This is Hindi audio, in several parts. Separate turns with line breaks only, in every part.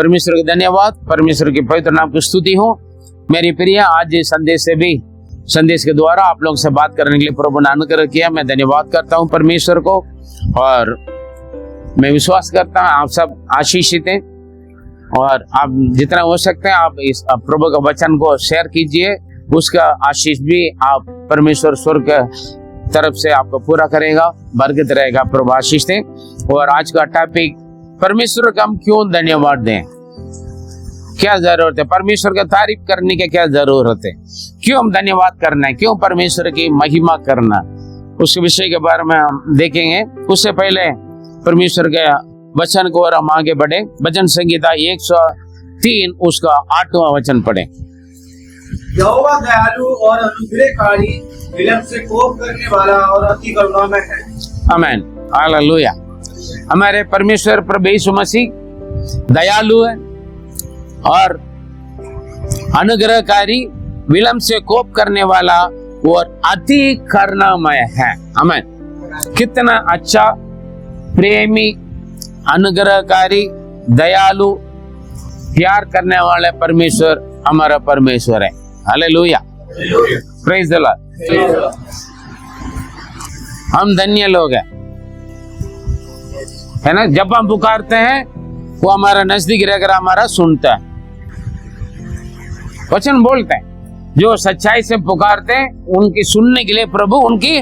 परमेश्वर के धन्यवाद, परमेश्वर के पवित्र नाम की स्तुति हो। मेरी प्रिय, आज संदेश के द्वारा आप लोगों से बात करने के लिए प्रभु ने अनुग्रह किया। मैं धन्यवाद करता हूं परमेश्वर को, और मैं विश्वास करता हूं आप सब आशीषित हैं, और आप जितना हो सकते हैं आप इस प्रभु का वचन को शेयर कीजिए। उसका आशीष भी आप परमेश्वर स्वर्ग तरफ से आपको पूरा करेगा, बरकत रहेगा। प्रभु आशीष दें। और आज का टॉपिक, परमेश्वर का हम क्यों धन्यवाद दें, क्या जरूरत है, परमेश्वर का तारीफ करने की क्या जरूरत है, क्यों हम धन्यवाद करना है, क्यों परमेश्वर की महिमा करना, उस विषय के बारे में हम देखेंगे। उससे पहले परमेश्वर के वचन को और हम आगे बढ़े। भजन संगीता 103 उसका 8वां वचन पढ़े।
यहोवा दयालु और अनुग्रहकारी, विलंब से कोप करने वाला और अति करुणामय है। आमेन,
हालेलुया। हमारे परमेश्वर प्रभु यीशु मसीह दयालु है और अनुग्रहकारी, विलंब से कोप करने वाला और अति करुणामय है। आमेन। कितना अच्छा, प्रेमी, अनुग्रहकारी, दयालु, प्यार करने वाले परमेश्वर हमारा परमेश्वर है। Hallelujah, praise the Lord. हम धन्य लोग हैं, है ना। जब हम पुकारते हैं वो हमारा नजदीक रहकर हमारा सुनता है। वचन बोलते हैं जो सच्चाई से पुकारते हैं उनकी सुनने के लिए प्रभु उनकी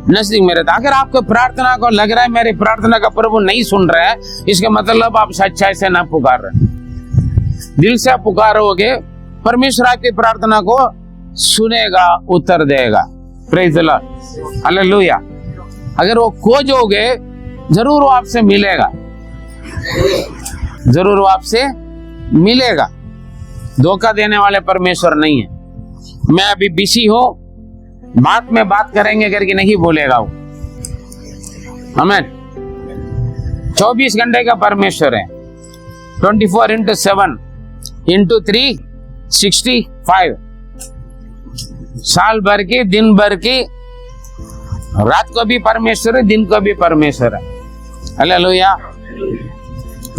नजदीक में रहता है। अगर आपको प्रार्थना को लग रहा है मेरी प्रार्थना का प्रभु नहीं सुन रहा है, इसका मतलब आप सच्चाई से ना पुकार रहे। दिल से आप पुकारोगे, परमेश्वर आपकी प्रार्थना को सुनेगा, उत्तर देगा। Praise the Lord, hallelujah. अगर वो खोजोगे जरूर वो आपसे मिलेगा, जरूर वो आपसे मिलेगा। धोखा देने वाले परमेश्वर नहीं है। मैं अभी बिजी हूं, बात में बात करेंगे करके नहीं बोलेगा वो। आमीन। 24 घंटे का परमेश्वर है, 24/7 × 365, साल भर की, दिन भर की, रात को भी परमेश्वर है, दिन को भी परमेश्वर है। हालेलुया।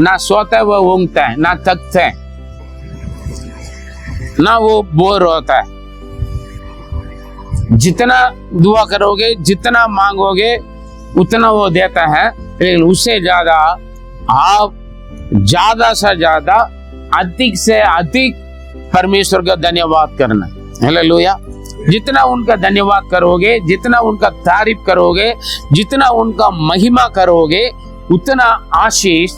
ना सोता है वो ऊँगता है, ना थकता है, ना वो बोर होता है। जितना दुआ करोगे, जितना मांगोगे उतना वो देता है, लेकिन उससे ज्यादा आप ज्यादा से ज्यादा, अधिक से अधिक परमेश्वर का धन्यवाद करना। हालेलुया। जितना उनका धन्यवाद करोगे, जितना उनका तारीफ करोगे, जितना उनका महिमा करोगे, उतना आशीष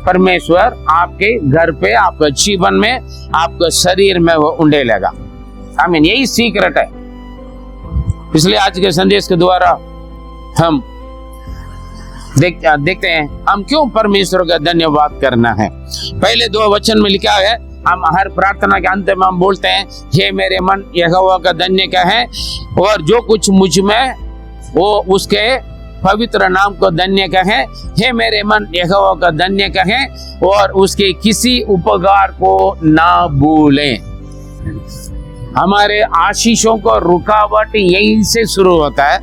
परमेश्वर आपके घर पे, आपके जीवन में, आपके शरीर में वो उंडेलेगा। आमीन। यही सीक्रेट है। इसलिए आज के संदेश के द्वारा हम देखते हैं हम क्यों परमेश्वर का धन्यवाद करना है। पहले 2 वचन में लिखा है, हम हर प्रार्थना के अंत में हम बोलते हैं, हे मेरे मन यहोवा का धन्य कहे, और जो कुछ मुझ में वो उसके पवित्र नाम को धन्य कहे। हे मेरे मन यहोवा का धन्य कहे और उसके किसी उपकार को ना भूलें। हमारे आशीषों को रुकावट यहीं से शुरू होता है,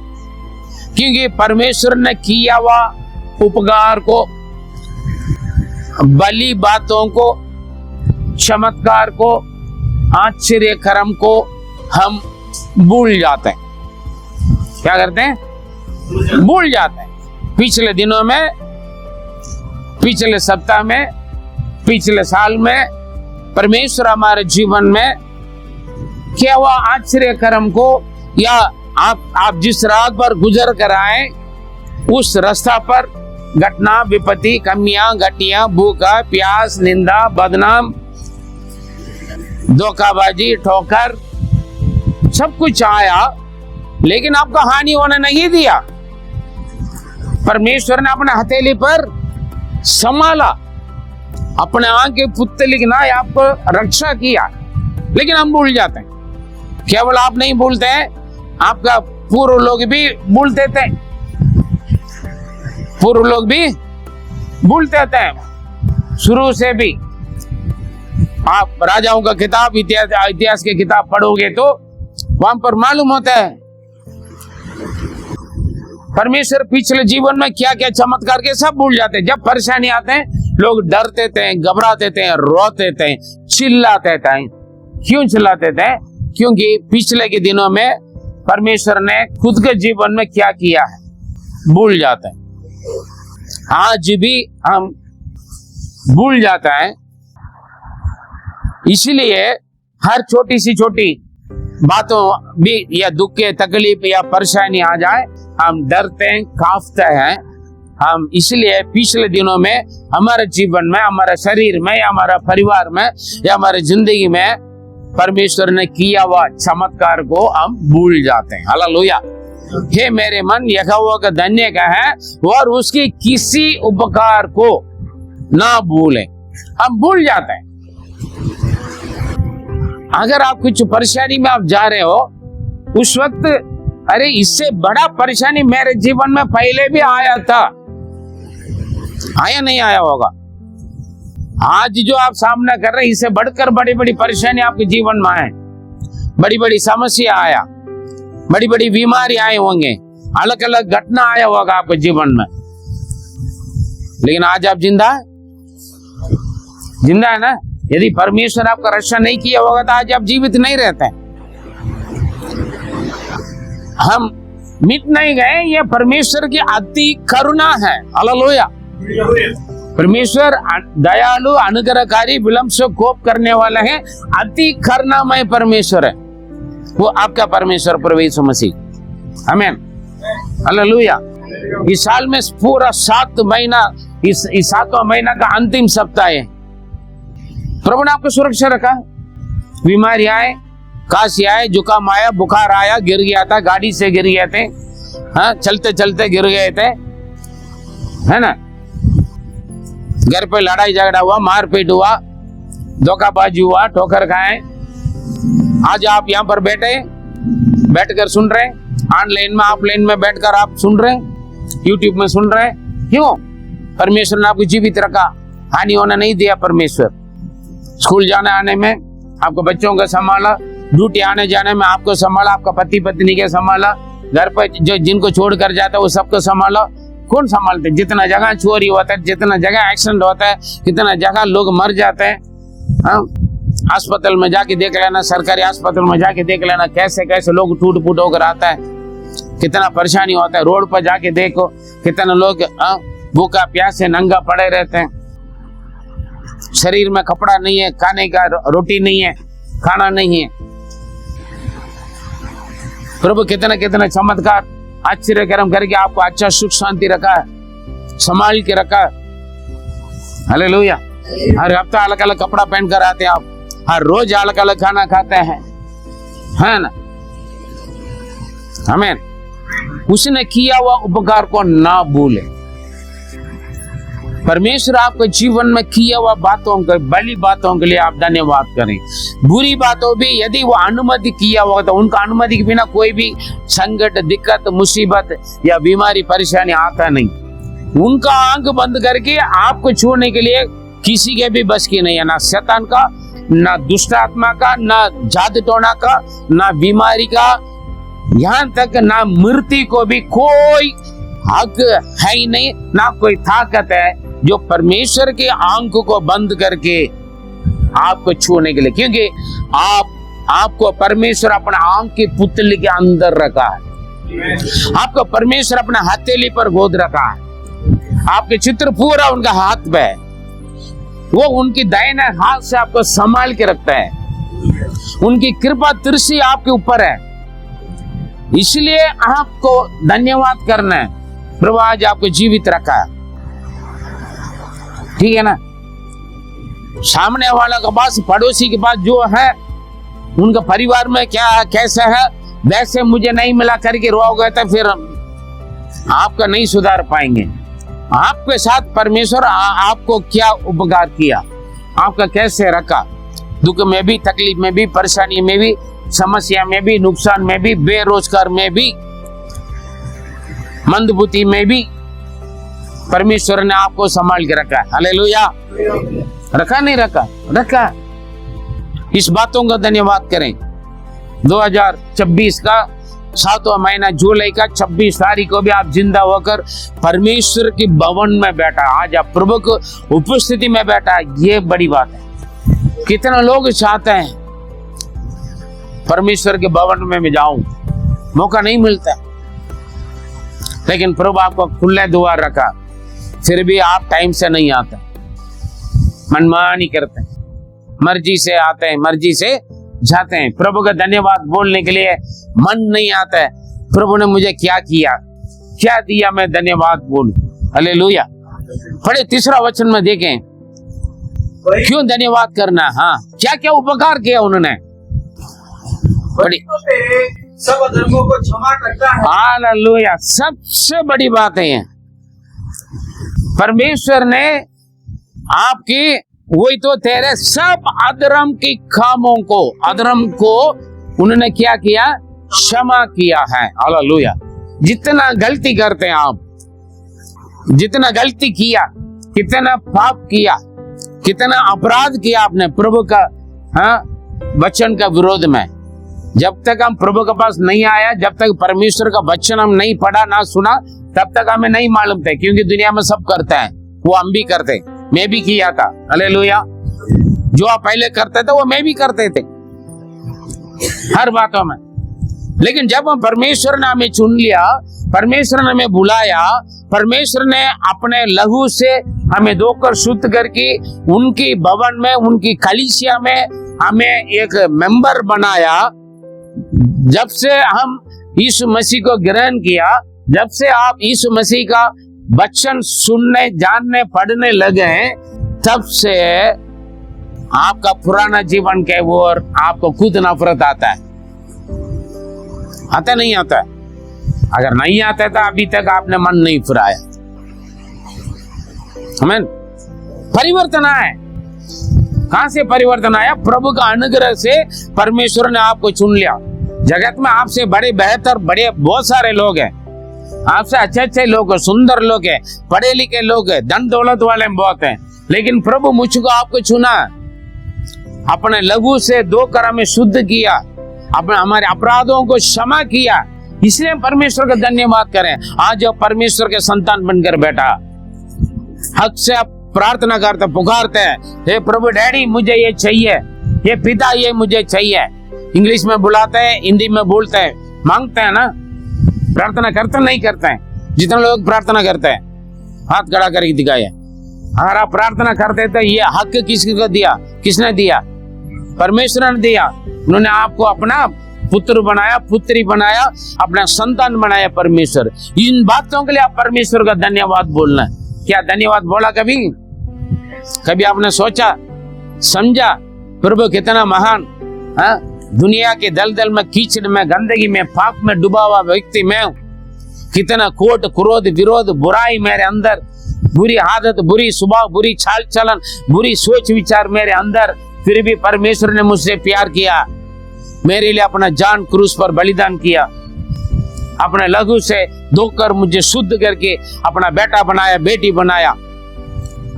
क्योंकि परमेश्वर ने किया हुआ उपकार को, भली बातों को, चमत्कार को, आश्चर्य कर्म को हम भूल जाते हैं। क्या करते हैं? भूल जाते हैं। पिछले दिनों में, पिछले सप्ताह में, पिछले साल में परमेश्वर हमारे जीवन में क्या हुआ आश्चर्य कर्म को, या आप जिस राह पर गुजर कर आए उस रास्ता पर घटना, विपत्ति, कमियां, घटिया, भूखा, प्यास, निंदा, बदनाम, धोखाबाजी, ठोकर, सब कुछ आया, लेकिन आपको हानि होने नहीं दिया। परमेश्वर ने अपने हथेली पर संभाला, अपने आंखें पुतली ना आपको रक्षा किया, लेकिन हम भूल जाते हैं। केवल आप नहीं भूलते हैं, आपका पूर्व लोग भी भूलते थे, पूर्व लोग भी भूलते थे। शुरू से भी आप राजाओं का किताब, इतिहास की किताब पढ़ोगे तो वहां पर मालूम होता है परमेश्वर पिछले जीवन में क्या क्या चमत्कार के सब भूल जाते हैं। जब परेशानी आते हैं लोग डरते थे, घबराते थे, रोते थे, चिल्लाते थे। क्यों चिल्लाते थे? क्योंकि पिछले के दिनों में परमेश्वर ने खुद के जीवन में क्या किया है भूल जाते हैं। आज भी हम भूल जाता है, इसलिए हर छोटी सी छोटी बातों भी या दुख के तकलीफ या परेशानी आ जाए हम डरते हैं, कांपते हैं। हम इसलिए पिछले दिनों में हमारे जीवन में, हमारे शरीर में या हमारे परिवार में या हमारे जिंदगी में परमेश्वर ने किया हुआ चमत्कार को हम भूल जाते हैं। हालेलुया। हे मेरे मन यहोवा का धन्य का है और उसकी किसी उपकार को ना भूलें। हम भूल जाते हैं। अगर आप कुछ परेशानी में आप जा रहे हो उस वक्त, अरे इससे बड़ा परेशानी मेरे जीवन में पहले भी आया था, आया नहीं आया होगा। आज जो आप सामना कर रहे हैं इससे बढ़कर बड़ी बड़ी परेशानी आपके जीवन में आए, बड़ी बड़ी समस्या आया, बड़ी बड़ी बीमारी आए होंगे, अलग अलग घटना आया होगा आपके जीवन में, लेकिन आज आप जिंदा है ना। यदि परमेश्वर आपका रक्षा नहीं किया होगा तो आज आप जीवित नहीं रहते। हम मिट नहीं गए, ये परमेश्वर की अति करुणा है। हालेलुया। परमेश्वर दयालु, अनुग्रहकारी, विलंब से कोप करने वाला है, अति करुणामय परमेश्वर है वो आपका परमेश्वर प्रभु यीशु मसीह। आमीन। हालेलुया। इस साल में पूरा 7 महीना, इस 7वां महीना का अंतिम सप्ताह है। प्रभु ने आपको सुरक्षा रखा। बीमारी आए, काशी आए, जुकाम आया, बुखार आया, गिर गया था, गाड़ी से गिर गए थे, हाँ, चलते चलते गिर गए थे, है ना। घर पे लड़ाई झगड़ा हुआ, मारपीट हुआ, धोखाबाजी हुआ, ठोकर खाए। आज आप यहाँ पर बैठकर सुन रहे हैं, ऑनलाइन में, ऑफलाइन में बैठकर आप सुन रहे हैं, यूट्यूब में सुन रहे हैं। क्यों? परमेश्वर ने आपको जीवित रखा, हानि होने नहीं दिया। परमेश्वर स्कूल जाने आने में आपको बच्चों को संभाला, ड्यूटी आने जाने में आपको संभाला, आपका पति पत्नी के संभाला, घर पर जो जिनको छोड़ कर जाता है वो सबको संभाला। कौन संभालते? जितना जगह चोरी होता है, जितना जगह एक्सीडेंट होता है, कितना जगह लोग मर जाते हैं। अस्पताल में जाके देख लेना, सरकारी अस्पताल में जाके देख लेना, कैसे कैसे लोग टूट फूट होकर आता है, कितना परेशानी होता है। रोड पर जाके देखो कितना लोग भूखा प्यासे नंगा पड़े रहते हैं, शरीर में कपड़ा नहीं है, खाने का रोटी नहीं है, खाना नहीं है। प्रभु कितना कितना चमत्कार आश्चर्य कर्म करके आपको अच्छा सुख शांति रखा है, संभाल के रखा है। हालेलुया। हर हफ्ता अलग अलग कपड़ा पहन कर आते हैं आप, हर रोज अलग अलग खाना खाते हैं, है ना। आमीन। उसने किया हुआ उपकार को ना भूले। परमेश्वर आपके जीवन में किया हुआ बातों के, भली बातों के लिए आप धन्यवाद करें। बुरी बातों भी यदि वो अनुमति किया हुआ तो उनका अनुमति के बिना कोई भी संकट, दिक्कत, मुसीबत या बीमारी, परेशानी आता नहीं। उनका आंख बंद करके आपको छूने के लिए किसी के भी बस की नहीं है, ना शैतान का, ना दुष्ट आत्मा का, ना जादू टोना का, ना बीमारी का, यहाँ तक ना मृत्यु को भी कोई हक है ही नहीं, ना कोई ताकत है जो परमेश्वर के आंख को बंद करके आपको छूने के लिए। क्योंकि आपको परमेश्वर अपना आंख के पुतली के अंदर रखा है, आपको परमेश्वर अपना हथेली पर गोद रखा है, आपके चित्र पूरा उनका हाथ पे है, वो उनकी दाहिने हाथ से आपको संभाल के रखता है, उनकी कृपा दृष्टि आपके ऊपर है। इसलिए आपको धन्यवाद करना है, प्रभु आज आपको जीवित रखा है, ठीक है ना। सामने वाला के पास, पड़ोसी के पास जो है, उनका परिवार में क्या कैसा है वैसे मुझे नहीं मिला करके रोओगे तो फिर आपका नहीं सुधार पाएंगे। आपके साथ परमेश्वर आपको क्या उपकार किया, आपका कैसे रखा, दुख में भी, तकलीफ में भी, परेशानी में भी, समस्या में भी, नुकसान में भी, बेरोजगार में भी, मंदबुद्धि में भी परमेश्वर ने आपको संभाल के रखा है। हालेलुया। रखा नहीं रखा? रखा। इस बातों का धन्यवाद करें। 2024 का 7वां महीना जुलाई का 26 तारीख को भी आप जिंदा होकर परमेश्वर की भवन में बैठा, आज आप प्रभु की उपस्थिति में बैठा, ये बड़ी बात है। कितने लोग चाहते हैं परमेश्वर के भवन में मैं जाऊं, मौका नहीं मिलता, लेकिन प्रभु आपको खुले द्वार रखा, फिर भी आप टाइम से नहीं आते, मनमानी करते हैं, मर्जी से आते हैं, मर्जी से जाते हैं। प्रभु का धन्यवाद बोलने के लिए मन नहीं आता है, प्रभु ने मुझे क्या किया, क्या दिया, मैं धन्यवाद बोलूं। हालेलुया। पढ़े 3रा वचन में देखें, क्यों धन्यवाद करना, हाँ क्या क्या उपकार किया उन्होंने।
पढ़ी, सब अधर्मों को क्षमा करता है।
हालेलुया। सबसे बड़ी बात है परमेश्वर ने आपकी, वही तो तेरे सब अधर्म की कामों को, अधर्म को उन्होंने क्या किया, क्षमा किया है। हालेलुया। जितना गलती करते हैं आप, जितना गलती किया, कितना पाप किया, कितना अपराध किया आपने प्रभु का, हाँ, वचन का विरोध में, जब तक हम प्रभु के पास नहीं आया, जब तक परमेश्वर का वचन हम नहीं पढ़ा ना सुना, तब तक हमें नहीं मालूम था। क्योंकि दुनिया में सब करता है, वो हम भी करते, मैं भी किया था। हालेलुया। जो आप पहले करते थे वो मैं भी करते थे हर बातों में। लेकिन जब हम परमेश्वर ने हमें चुन लिया, परमेश्वर ने हमें बुलाया, परमेश्वर ने अपने लहू से हमें धोकर शुद्ध करके उनकी भवन में, उनकी कलीसिया में हमें एक मेंबर बनाया, जब से हम यीशु मसीह को ग्रहण किया, जब से आप यीशु मसीह का वचन सुनने, जानने, पढ़ने लगे, तब से आपका पुराना जीवन के ओर आपको खुद नफरत आता है। आता नहीं आता? अगर नहीं आता था अभी तक आपने मन नहीं फिराया। आमीन। परिवर्तन आया। कहां से परिवर्तन आया? प्रभु का अनुग्रह से परमेश्वर ने आपको चुन लिया। जगत में आपसे बड़े बेहतर, बड़े बहुत सारे लोग हैं, आपसे अच्छे अच्छे लोग हैं, सुंदर लोग हैं, पढ़े लिखे लोग हैं, धन दौलत वाले बहुत हैं, लेकिन प्रभु मुझको आपको चुना, अपने लहू से धोकर हमें शुद्ध किया, अपने हमारे अपराधों को क्षमा किया। इसलिए परमेश्वर का धन्यवाद करें। आज आप परमेश्वर के संतान बनकर बैठा, हक से आप प्रार्थना करते, पुकारते हैं, हे प्रभु डैडी मुझे ये चाहिए, ये पिता ये मुझे चाहिए। इंग्लिश में बुलाते हैं, हिंदी में बोलते हैं, मांगते हैं ना, प्रार्थना करते नहीं करते हैं? जितने लोग प्रार्थना करते हैं हाथ खड़ा करके दिखाए। अगर आप प्रार्थना करते तो ये हक किसको दिया? किसने दिया? परमेश्वर ने दिया। उन्होंने आपको अपना पुत्र बनाया, पुत्री बनाया, अपना संतान बनाया परमेश्वर। इन बातों के लिए आप परमेश्वर का धन्यवाद बोलना। क्या धन्यवाद बोला कभी? कभी आपने सोचा, समझा प्रभु कितना महान, हाँ? दुनिया के दलदल में, कीचड़ में, गंदगी में, पाप में डूबा हुआ व्यक्ति मैं हूं, कितना कोट, क्रोध, विरोध, बुराई मेरे अंदर, बुरी आदत, बुरी स्वभाव, बुरी चाल चलन, बुरी सोच विचार मेरे अंदर, फिर भी परमेश्वर ने मुझसे प्यार किया, मेरे लिए अपना जान क्रूस पर बलिदान किया, अपने लहू से धोकर मुझे शुद्ध करके अपना बेटा बनाया, बेटी बनाया।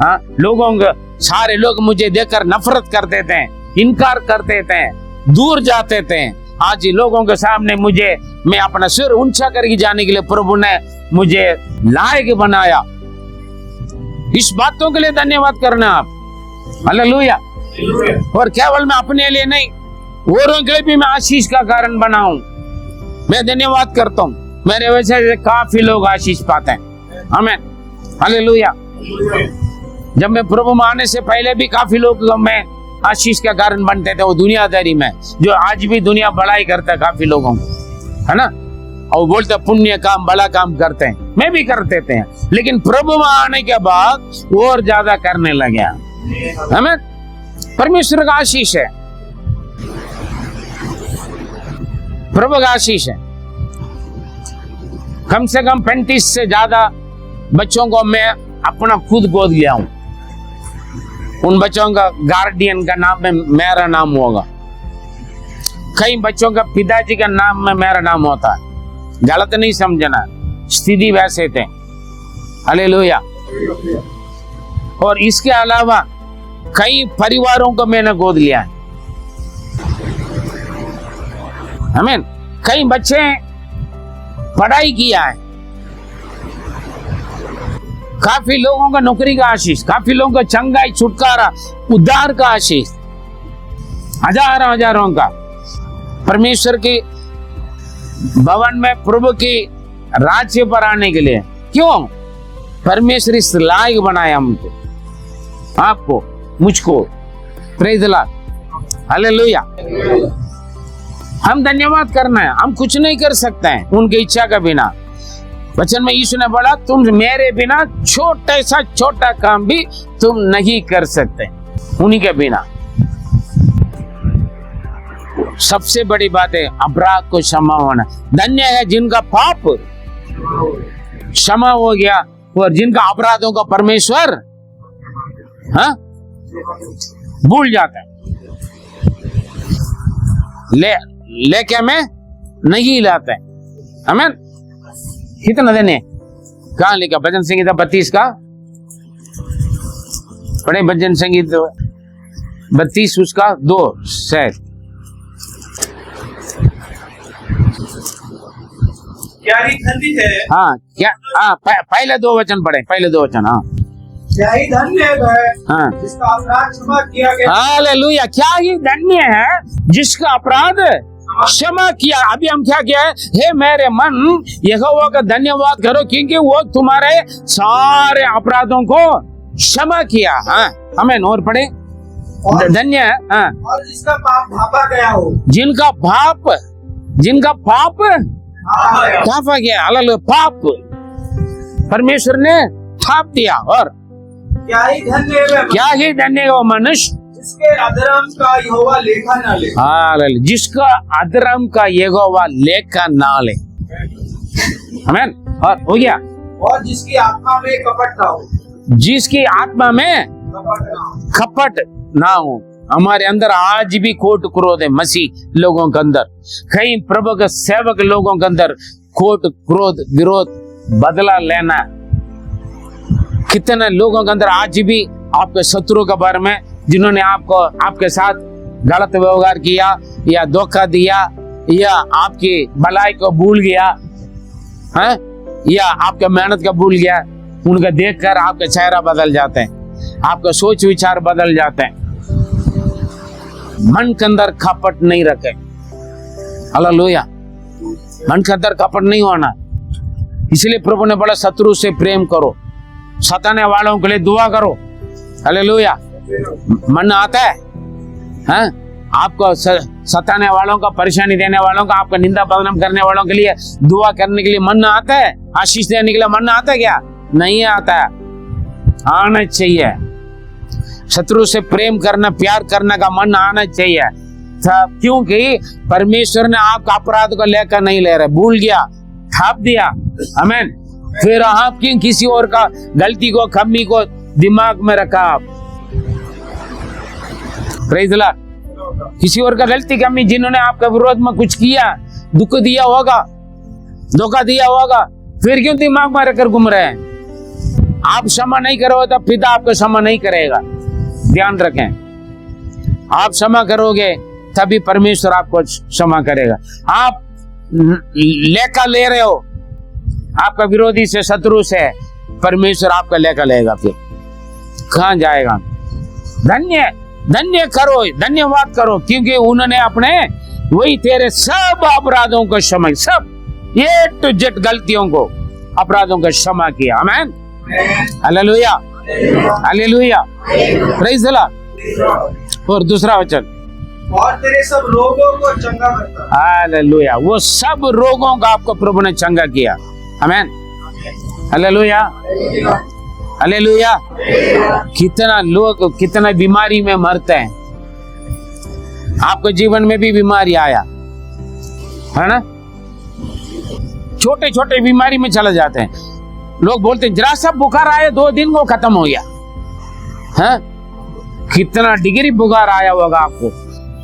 हाँ, लोगों को, सारे लोग मुझे देखकर नफरत करते थे, इनकार करते थे, दूर जाते थे। आज लोगों के सामने मुझे, मैं अपना सिर ऊंचा करके जाने के लिए प्रभु ने मुझे लायक बनाया। इस बातों के लिए धन्यवाद करना आप। हालेलुया। और केवल मैं अपने लिए नहीं, औरों के लिए भी मैं आशीष का कारण बनाऊं। मैं धन्यवाद करता हूं, मेरे वजह से काफी लोग आशीष पाते हैं। आमीन। हालेलुया। जब मैं प्रभु में आने से पहले भी काफी लोग मैं आशीष का कारण बनते थे, वो दुनियादारी में, जो आज भी दुनिया बड़ाई करता है काफी लोगों को, है ना, और बोलते पुण्य काम, भला काम करते हैं, मैं भी करते थे, लेकिन प्रभु में आने के बाद और ज्यादा करने लगे। हमें परमेश्वर का आशीष है, प्रभु का आशीष है। कम से कम 35 से ज्यादा बच्चों को मैं अपना खुद गोद लिया हूं। उन बच्चों का गार्डियन का नाम में मेरा नाम होगा, कई बच्चों का पिताजी का नाम में मेरा नाम होता है। गलत नहीं समझना, स्थिति वैसे थे। हालेलुया। और इसके अलावा कई परिवारों को मैंने गोद लिया है। आमीन। कई बच्चे पढ़ाई किया है, काफी लोगों का नौकरी का आशीष, काफी लोगों का चंगाई, छुटकारा, उद्धार का आशीष, हजारों का परमेश्वर के भवन में प्रभु के राज्य पर आने के लिए। क्यों? परमेश्वर इस लायक बनाया हमको, आपको, मुझको। Praise the Lord, hallelujah. हम धन्यवाद करना है, हम कुछ नहीं कर सकते हैं उनकी इच्छा के बिना। वचन में यीशु ने बोला, तुम मेरे बिना छोटे सा छोटा काम भी तुम नहीं कर सकते उन्हीं के बिना। सबसे बड़ी बात है अपराध को क्षमा होना। धन्य है जिनका पाप क्षमा हो गया और जिनका अपराधों का परमेश्वर भूल जाता है। लेके में नहीं लाता है। आमीन। कितना देने? कहाँ लिखा? भजन संगीता 32 का पढ़े। भजन संगीत 32 उसका 2 शायद।
क्या ही धन्य है।
हाँ क्या? हाँ पहले 2 वचन पढ़े, पहले 2 वचन। हाँ
क्या ही धन्य है
हाँ,
जिसका अपराध क्षमा किया गया।
हालेलुया। क्या ही धन्य है जिसका अपराध क्षमा किया। अभी हम क्या किया है? हे मेरे मन, यहोवा का धन्यवाद करो क्योंकि वो तुम्हारे सारे अपराधों को क्षमा किया। हाँ आमीन। और पढ़े। धन्य है। हाँ,
और जिसका पाप ढापा गया हो।
जिनका पाप ढापा गया। हालेलुया। पाप परमेश्वर ने ढाप दिया। और
क्या ही धन्य है,
क्या ही धन्य है वो मनुष्य
जिसके अधर्म का यहोवा लेखा ना ले।
हालेलुया। जिसका अधर्म का यहोवा लेखा ना ले। आमीन। और हो गया।
और जिसकी आत्मा में कपट ना हो।
जिसकी आत्मा में कपट ना हो। हमारे अंदर आज भी खोट क्रोध है, मसीह लोगों के अंदर, कई प्रभु के सेवक लोगों के अंदर खोट क्रोध विरोध बदला लेना। कितने लोगों के अंदर आज भी आपके शत्रु के बारे में, जिन्होंने आपको आपके साथ गलत व्यवहार किया या धोखा दिया या आपकी भलाई को भूल गया है या आपके मेहनत का भूल गया, उनका देखकर आपका चेहरा बदल जाते हैं, आपका सोच विचार बदल जाते हैं। मन के अंदर कपट नहीं रखे। हालेलुया। मन के अंदर कपट नहीं होना। इसलिए प्रभु ने बोला शत्रु से प्रेम करो, सताने वालों के लिए दुआ करो। हालेलुया। मन आता है हाँ? आपको सताने वालों का, परेशानी देने वालों का, आपका निंदा बदनाम करने वालों के लिए दुआ करने के लिए मन आता है? आशीष देने के लिए मन आता है क्या? नहीं आता है। आना चाहिए। शत्रु से प्रेम करना, प्यार करने का मन आना चाहिए। क्योंकि परमेश्वर ने आपका अपराध को लेकर नहीं ले रहे, भूल गया, ठाप दिया। आमीन। फिर आप क्यों किसी और का गलती को, कमी को दिमाग में रखा? आप प्रेज़ द लॉर्ड। किसी और का गलती कमी, जिन्होंने आपका विरोध में कुछ किया, दुख दिया होगा, धोखा दिया होगा, फिर क्यों दिमाग में रखकर घूम रहे हैं? आप क्षमा नहीं करोगे तो पिता आपको क्षमा नहीं करेगा। ध्यान रखें। आप क्षमा करोगे तभी परमेश्वर आपको क्षमा करेगा। आप लेखा ले रहे हो आपका विरोधी से, शत्रु से, परमेश्वर आपका लेखा लेगा। फिर कहां जाएगा? धन्य करो, धन्यवाद करो, क्योंकि उन्होंने अपने वही तेरे सब अपराधों को क्षमा, सब ए टू जेड गलतियों को, अपराधों को क्षमा किया। आमीन। Hallelujah. Hallelujah. Praise the Lord. और दूसरा वचन,
और तेरे सब रोगों को चंगा करता है।
हालेलुया। वो सब रोगों का आपको प्रभु ने चंगा किया। आमीन। हालेलुया। हालेलुया। कितना लोग कितना बीमारी में मरते हैं। आपके जीवन में भी बीमारी आया है ना? छोटे छोटे बीमारी में चले जाते हैं। लोग बोलते हैं जरा सा बुखार आया 2 दिन को खत्म हो गया है? कितना डिग्री बुखार आया होगा आपको?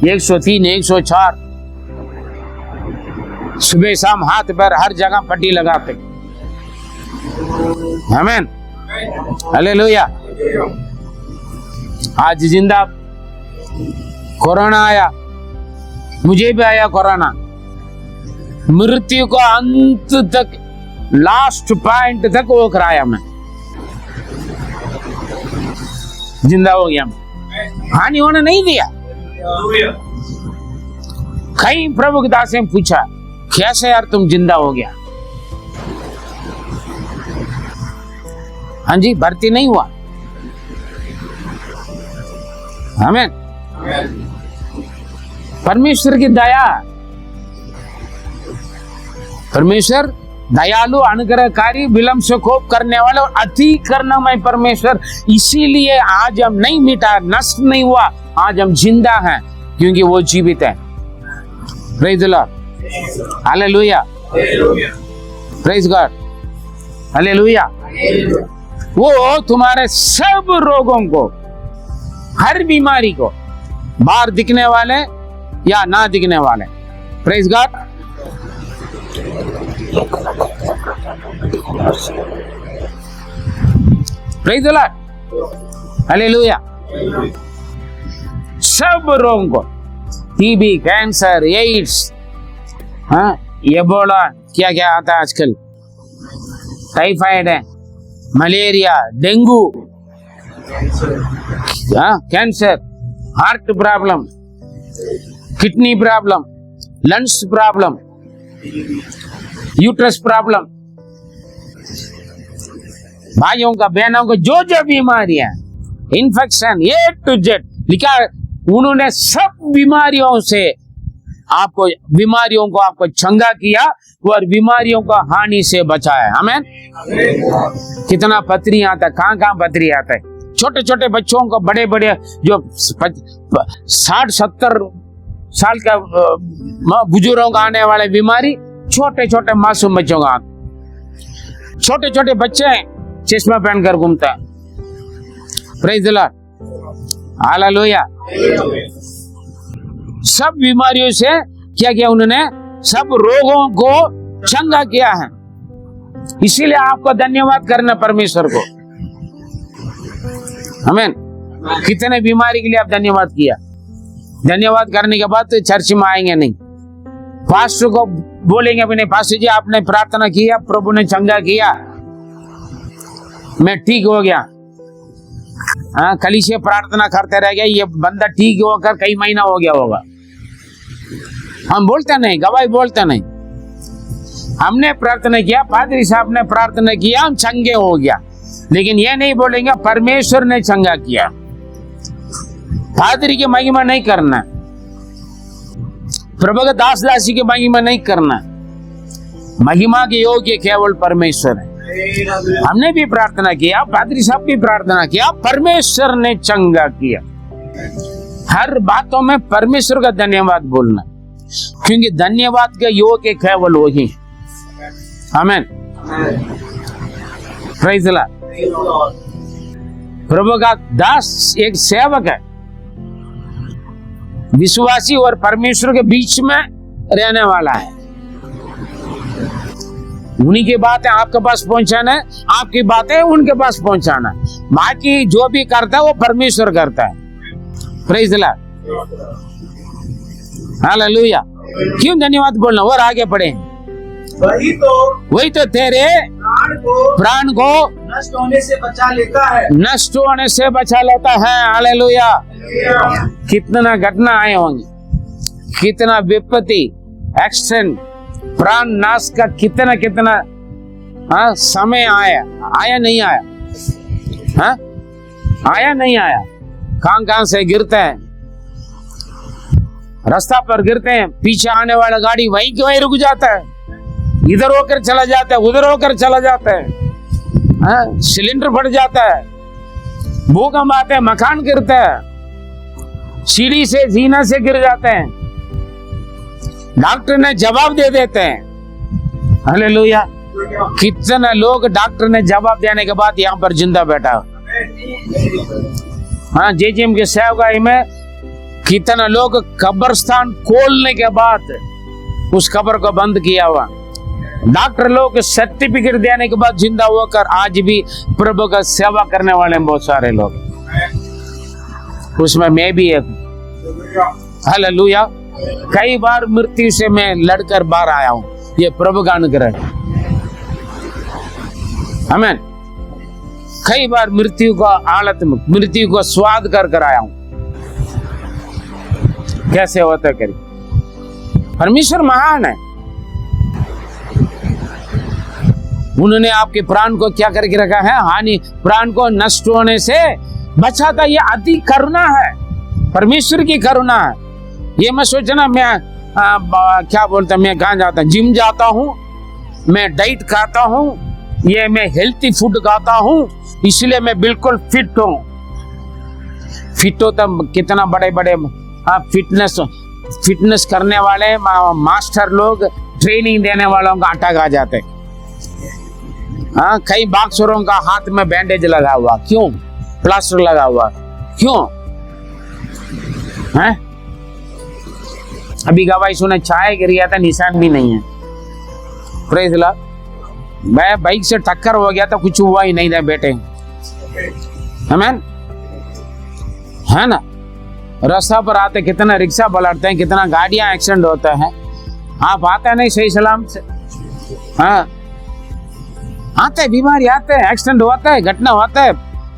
103, 104। सुबह शाम हाथ पैर हर जगह पट्टी लगाते। आमीन। हालेलुया। आज जिंदा। कोरोना आया, मुझे भी आया कोरोना। मृत्यु को अंत तक, लास्ट पॉइंट तक वो कराया मैं, जिंदा हो गया मैं, हानि होने नहीं दिया। कई प्रभु के दास ने पूछा, कैसे यार तुम जिंदा हो गया? हाँ जी, भर्ती नहीं हुआ। आमीन। परमेश्वर की दया, परमेश्वर दयालु, अनुग्रहकारी, विलंब से कोप करने वाले और अति करुणामय परमेश्वर। इसीलिए आज हम नहीं मिटा, नष्ट नहीं हुआ, आज हम जिंदा हैं, क्योंकि वो जीवित है। Praise the Lord, hallelujah, praise God, hallelujah. वो तुम्हारे सब रोगों को, हर बीमारी को, बाहर दिखने वाले या ना दिखने वाले, praise God, praise the Lord, hallelujah. सब रोगों को, टीबी, कैंसर, एड्स, हाँ, एबोला, क्या क्या आता है आजकल, टाइफाइड है, मलेरिया, डेंगू, हाँ, cancer, heart problem, kidney problem, lungs problem, uterus problem, भाइयों का, बहनों को जो जो बीमारियां, इन्फेक्शन, ए टू जेड लिखा, उन्होंने सब बीमारियों से आपको, बीमारियों को आपको चंगा किया और बीमारियों को हानि से बचाया। आमीन। कितना पथरी आता है, कहाँ कहाँ पथरी आता है, छोटे छोटे बच्चों को, बड़े बड़े जो 60-70 साल का बुजुर्गों का आने वाले बीमारी, छोटे छोटे मासूम बच्चों का, छोटे छोटे बच्चे चश्मा पहनकर घूमता है। Praise the Lord, hallelujah. सब बीमारियों से क्या किया उन्होंने, सब रोगों को चंगा किया है। इसीलिए आपको धन्यवाद करना परमेश्वर को। आमीन। कितने बीमारी के लिए आप धन्यवाद किया, धन्यवाद करने के बाद तो चर्च में आएंगे नहीं, पास्टर को बोलेंगे भी नहीं, पास्टर जी आपने प्रार्थना किया, प्रभु ने चंगा किया, मैं ठीक हो गया। हाँ, कलीसिया प्रार्थना करते रह गया, ये बंदा ठीक होकर कई महीना हो गया होगा। हम बोलते नहीं, गवाही बोलते नहीं, हमने प्रार्थना किया, पादरी साहब ने प्रार्थना किया, हम चंगे हो गया। लेकिन ये नहीं बोलेंगे परमेश्वर ने चंगा किया। पादरी की महिमा नहीं करना, प्रभु के दास दासी की महिमा नहीं करना, महिमा के योग्य केवल परमेश्वर है। हमने भी प्रार्थना किया, पादरी साहब भी प्रार्थना किया, परमेश्वर ने चंगा किया। हर बातों में परमेश्वर का धन्यवाद बोलना, क्योंकि धन्यवाद का योग्य केवल वही। आमीन। Praise the Lord. प्रभु का दास एक सेवक है, विश्वासी और परमेश्वर के बीच में रहने वाला है। उन्हीं की बातें आपके पास पहुंचाना है, आपकी बातें उनके पास पहुंचाना है। बाकी जो भी करता है वो परमेश्वर करता है। Praise the Lord, hallelujah. क्यों धन्यवाद बोलना? और आगे बढ़े। वही तो तेरे प्राण को
नष्ट होने से बचा लेता है,
नष्ट होने से बचा लेता है। हालेलुया। कितना घटना आए होंगे, कितना विपत्ति, एक्सीडेंट, प्राण नाश का कितना कितना समय आया नहीं आया, हाँ, आया नहीं आया। कहां से गिरते हैं, रास्ता पर गिरते हैं, पीछे आने वाला गाड़ी वहीं के वहीं रुक जाता है, इधर होकर चला जाता है, उधर होकर चला जाता है, सिलेंडर फट जाता है, भूकंप आते हैं, मकान गिरता है, सीढ़ी से जीना से गिर जाते हैं, डॉक्टर ने जवाब दे देते हैं। हालेलुया। कितने लोग डॉक्टर ने जवाब देने के बाद यहाँ पर जिंदा बैठा। हाँ, जेजीएम के सेवकाई में कितना लोग कब्रिस्तान खोलने के बाद उस कब्र को बंद किया हुआ, डॉक्टर लोग सर्टिफिकेट देने के बाद जिंदा होकर आज भी प्रभु का सेवा करने वाले बहुत सारे लोग, उसमें मैं भी एक। हालेलुया। कई बार मृत्यु से मैं लड़कर बाहर आया हूँ, ये प्रभु का अनुग्रह है। आमीन। कई बार मृत्यु को हालत में मृत्यु को स्वाद कर आया हूं। कैसे होता करिए, परमेश्वर महान है। उन्होंने आपके प्राण को क्या करके रखा है, हानि प्राण को नष्ट होने से बचाता। ये अति करुणा है, परमेश्वर की करुणा है। ये मैं सोचना मैं क्या बोलता, मैं कहाँ जाता, जिम जाता हूँ, मैं डाइट खाता हूँ, ये मैं हेल्थी फूड खाता हूँ, इसलिए मैं बिल्कुल फिट हूँ। फिट हो तब कितना बड़े बड़े फिटनेस करने वाले मास्टर लोग, ट्रेनिंग देने वालों का अटैक आ जाते। हाँ, कई बॉक्सरों का हाथ में बैंडेज लगा हुआ, क्यों? प्लास्टर लगा हुआ, क्यों? हैं? अभी गवाही सुने, चाय गिर गया था, निशान भी नहीं है। Praise the Lord. मैं बाइक से टक्कर हो गया था, कुछ हुआ ही नहीं था बेटे। आमीन, है ना? रास्ता पर आते कितना रिक्शा पलटते हैं, कितना गाड़ियां एक्सीडेंट होता है। आप आते हैं नहीं सही सलाम से? हाँ, आते हैं, बीमारी आते हैं, एक्सीडेंट होता है, घटना होता है,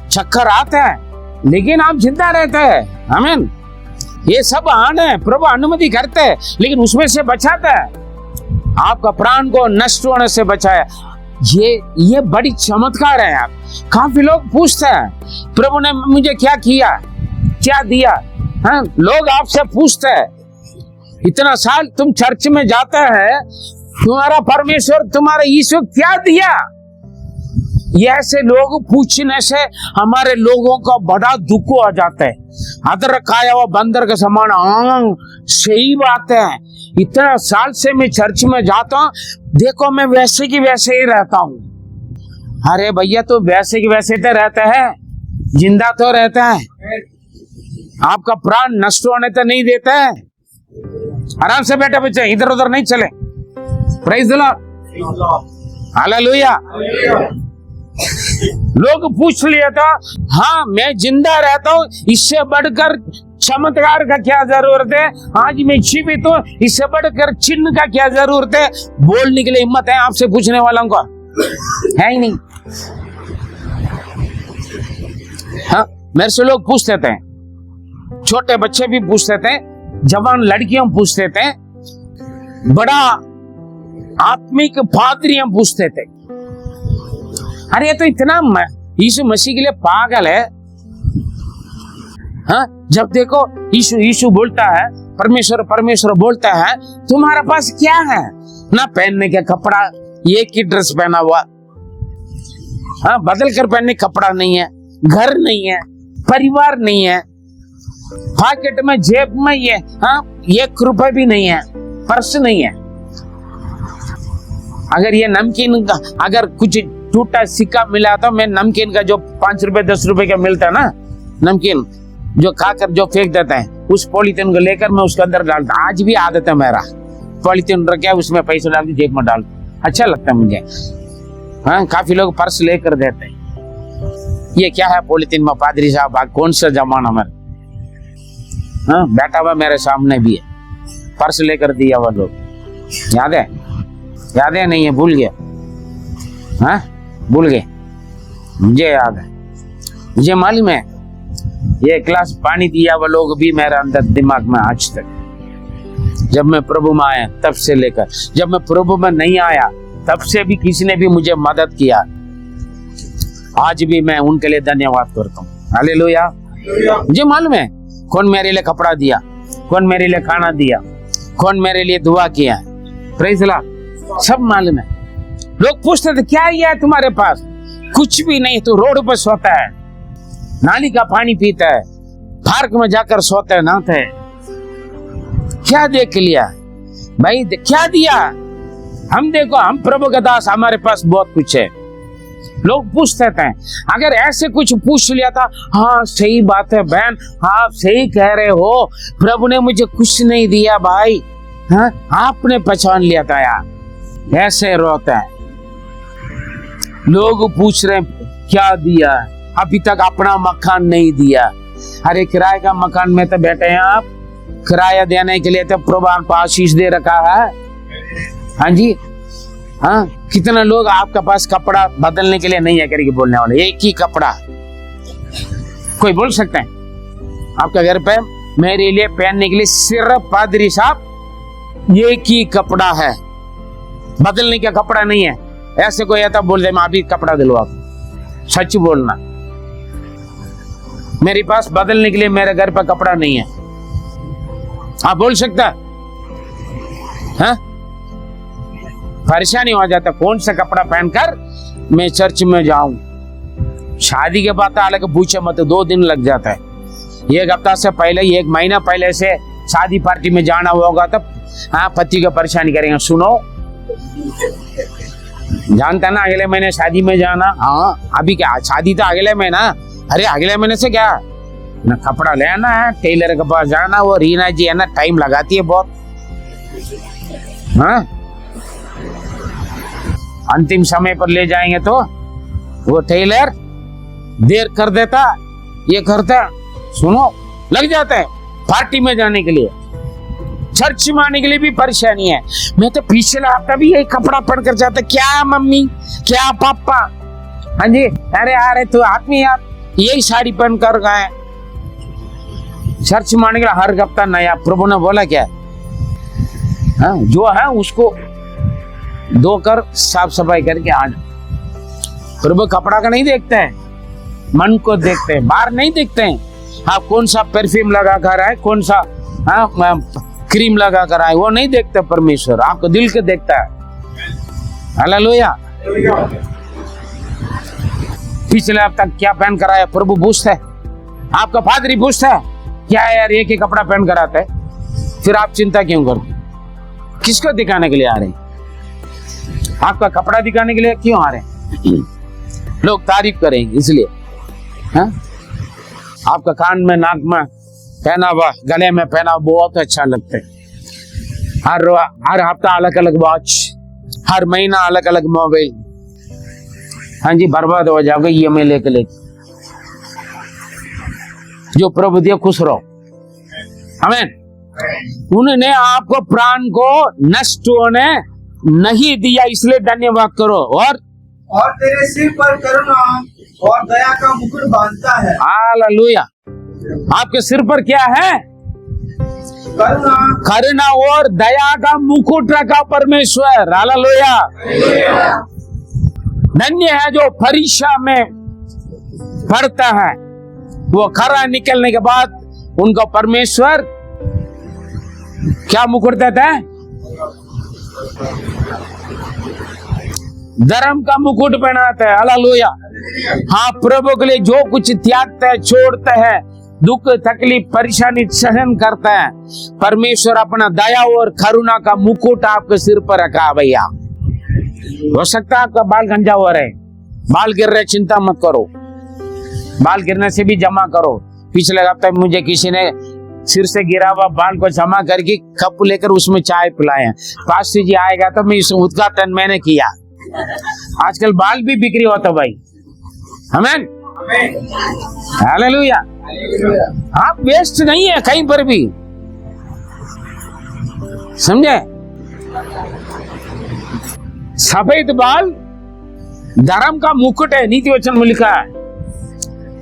चक्कर आता है, लेकिन आप जिंदा रहते हैं। आमीन। ये सब आने है, प्रभु अनुमति करते हैं, लेकिन उसमें से बचाता है। आपका प्राण को नष्ट होने से बचाया। ये बड़ी चमत्कार है। आप काफी लोग पूछते हैं, प्रभु ने मुझे क्या किया, क्या दिया? हाँ, लोग आपसे पूछते हैं, इतना साल तुम चर्च में जाता है, तुम्हारा परमेश्वर, तुम्हारा यीशु क्या दिया? ये ऐसे लोग पूछने से हमारे लोगों का बड़ा दुख आ जाता है। अदर खाया हुआ बंदर के समान। सही बात है, इतना साल से मैं चर्च में जाता हूँ, देखो मैं वैसे की वैसे ही रहता हूँ। अरे भैया, तो वैसे की वैसे तो रहता है, जिंदा तो रहता है, आपका प्राण नष्ट होने तो नहीं देता है। आराम से बैठे बच्चे, इधर उधर नहीं चले। Praise the Lord, hallelujah. लोग पूछ लिया था, हाँ मैं जिंदा रहता हूँ, इससे बढ़कर चमत्कार का क्या जरूरत है? आज मैं जीवित हूँ, इससे बढ़कर चिन्ह का क्या जरूरत है? बोलने के लिए हिम्मत है आपसे पूछने वालों को? है ही नहीं। हाँ, मेरे से लोग पूछ लेते हैं, छोटे बच्चे भी पूछ लेते हैं, जवान लड़कियां पूछ लेते हैं, बड़ा आत्मिक पादरियां पूछते थे। अरे ये तो इतना यीशु मसीह के लिए पागल है। हाँ, जब देखो यीशु यीशु बोलता है, परमेश्वर परमेश्वर बोलता है, तुम्हारे पास क्या है? ना पहनने का कपड़ा, एक ही ड्रेस पहना हुआ। हाँ, बदल कर पहनने कपड़ा नहीं है, घर नहीं है, परिवार नहीं है, पॉकेट में जेब में ये 1 रुपए भी नहीं है, पर्स नहीं है। अगर ये नमकीन का अगर कुछ टूटा सिक्का मिला तो मैं नमकीन का जो 5 रुपए 10 रुपए का मिलता है ना, नमकीन जो खाकर जो फेंक देते हैं, उस पॉलीथिन को लेकर मैं उसके अंदर डालता। आज भी आदत है मेरा, पॉलीथिन रखा है, उसमें पैसे डाल के जेब में डाल, अच्छा लगता है मुझे। हाँ, काफी लोग पर्स लेकर देते हैं। ये क्या है पॉलीथिन में? पादरी साहब, कौन सा जमाना में? हाँ, बैठा हुआ मेरे सामने भी है, पर्स लेकर दिया हुआ लोग। याद है? याद है? नहीं है, भूल गया? हाँ, भूल गए? मुझे याद है, मुझे मालूम है। ये गिलास पानी दिया हुआ लोग भी मेरे अंदर दिमाग में आज तक। जब मैं प्रभु में आया तब से लेकर, जब मैं प्रभु में नहीं आया तब से भी किसी ने भी मुझे मदद किया। आज भी मैं उनके लिए धन्यवाद करता हूँ। हालेलुया। मुझे मालूम है कौन मेरे लिए कपड़ा दिया, कौन मेरे लिए खाना दिया, कौन मेरे लिए दुआ किया। प्रेज़ द लॉर्ड, सब मालूम है। लोग पूछते थे क्या है तुम्हारे पास? कुछ भी नहीं, तो रोड पर सोता है, नाली का पानी पीता है, पार्क में जाकर सोता है, नहाता है। क्या देख लिया भाई? क्या दिया? हम देखो, हम प्रभु का दास, हमारे पास बहुत कुछ है। लोग पूछते थे, अगर ऐसे कुछ पूछ लिया था, हाँ सही बात है बहन, आप सही कह रहे हो, प्रभु ने मुझे कुछ नहीं दिया भाई। हाँ, आपने पहचान लिया था यार। ऐसे रोता है। लोग पूछ रहे क्या दिया? अभी तक अपना मकान नहीं दिया। अरे किराए का मकान में तो बैठे हैं आप, किराया देने के लिए तो प्रभु आपको आशीष दे रखा है। हाँ जी, हाँ, कितना लोग आपके पास कपड़ा बदलने के लिए नहीं है करके बोलने वाले, एक ही कपड़ा। कोई बोल सकता है आपका घर पे मेरे लिए पहनने के लिए सिर्फ पादरी साहब एक ही कपड़ा है, बदलने का कपड़ा नहीं है। ऐसे कोई आता बोल दे मैं अभी कपड़ा दिलवा, सच बोलना, मेरे पास बदलने के लिए मेरे घर पर कपड़ा नहीं है। आप बोल सकता है? परेशानी हो जाता कौन सा कपड़ा पहनकर मैं चर्च में जाऊं। शादी के बाद अलग पूछे मत, 2 दिन लग जाता है। 1 हफ्ता से पहले, 1 महीना पहले से शादी पार्टी में जाना होगा तब हाँ पति को परेशानी करेंगे। सुनो, जानता ना अगले महीने शादी में जाना। हाँ अभी क्या शादी तो अगले महीना, अरे अगले महीने से क्या ना कपड़ा लेना है, टेलर के पास जाना, वो रीना जी है ना टाइम लगाती है बहुत। हाँ अंतिम समय पर ले जाएंगे तो वो टेलर देर कर देता, ये करता, सुनो लग जाता है पार्टी में जाने के लिए, चर्च में आने के लिए भी परेशानी है। मैं तो पिछले हफ्ता भी यही कपड़ा पहनकर जाता, क्या मम्मी क्या पापा, हाँ जी, अरे तो आदमी आप यही साड़ी पहन कर गए चर्च में आने के लिए, हर हफ्ता नया। प्रभु ने बोला क्या, हाँ जो है उसको धोकर साफ सफाई करके आ जाओ। प्रभु कपड़ा का नहीं देखते हैं, मन को देखते हैं, बाहर नहीं देखते हैं। आप कौन सा परफ्यूम लगा कर आए, कौन सा क्रीम लगा कर आए, वो नहीं देखते परमेश्वर, आपको दिल के देखता है। हालेलुया। पिछले हफ्ता क्या पहन कर आया प्रभु पूछता है, आपका पादरी पूछता है क्या है यार एक ही कपड़ा पहन कर आता है, फिर आप चिंता क्यों करते? किसको दिखाने के लिए आ रहे हैं? आपका कपड़ा दिखाने के लिए क्यों आ रहे हैं? लोग तारीफ करेंगे इसलिए। हाँ? आपका कान में नाक में पहना हुआ, गले में पहना हुआ बहुत अच्छा लगता है। हर हफ्ता अलग अलग वॉच, हर महीना अलग अलग मोबाइल। हाँ जी, बर्बाद हो जाओगे EMI लेके। जो प्रभु दिया खुश रहो। आमीन। उन्होंने आपको प्राण को नष्ट होने नहीं दिया, इसलिए धन्यवाद करो। और
तेरे सिर पर करुणा और दया का मुकुट बांधता है।
हालेलुया। आपके सिर पर क्या है? करुणा और दया का मुकुट रखा परमेश्वर। हालेलुया। धन्य है जो परीक्षा में पढ़ता है, वो खरा निकलने के बाद उनको परमेश्वर क्या मुकुट देता है? धर्म का मुकुट पहनाता है। हालेलुया। हाँ, प्रभु के लिए जो कुछ त्यागता है, छोड़ता है, दुख तकलीफ परेशानी सहन करता है, परमेश्वर अपना दया और करुणा का मुकुट आपके सिर पर रखा। भैया हो सकता है आपका बाल गंजा हो रहे, बाल गिर रहे, चिंता मत करो, बाल गिरने से भी जमा करो। पिछले हफ्ते मुझे किसी ने सिर से गिरा हुआ बाल को जमा करके कप लेकर उसमें चाय पिलाया। पास्टर जी आएगा तो मैं इस उद्घाटन मैंने किया। आजकल बाल भी बिक्री होता भाई। आमीन। हालेलुया। आप वेस्ट नहीं है कहीं पर भी, समझे? सफेद बाल धर्म का मुकुट है, नीति वचन में लिखा है।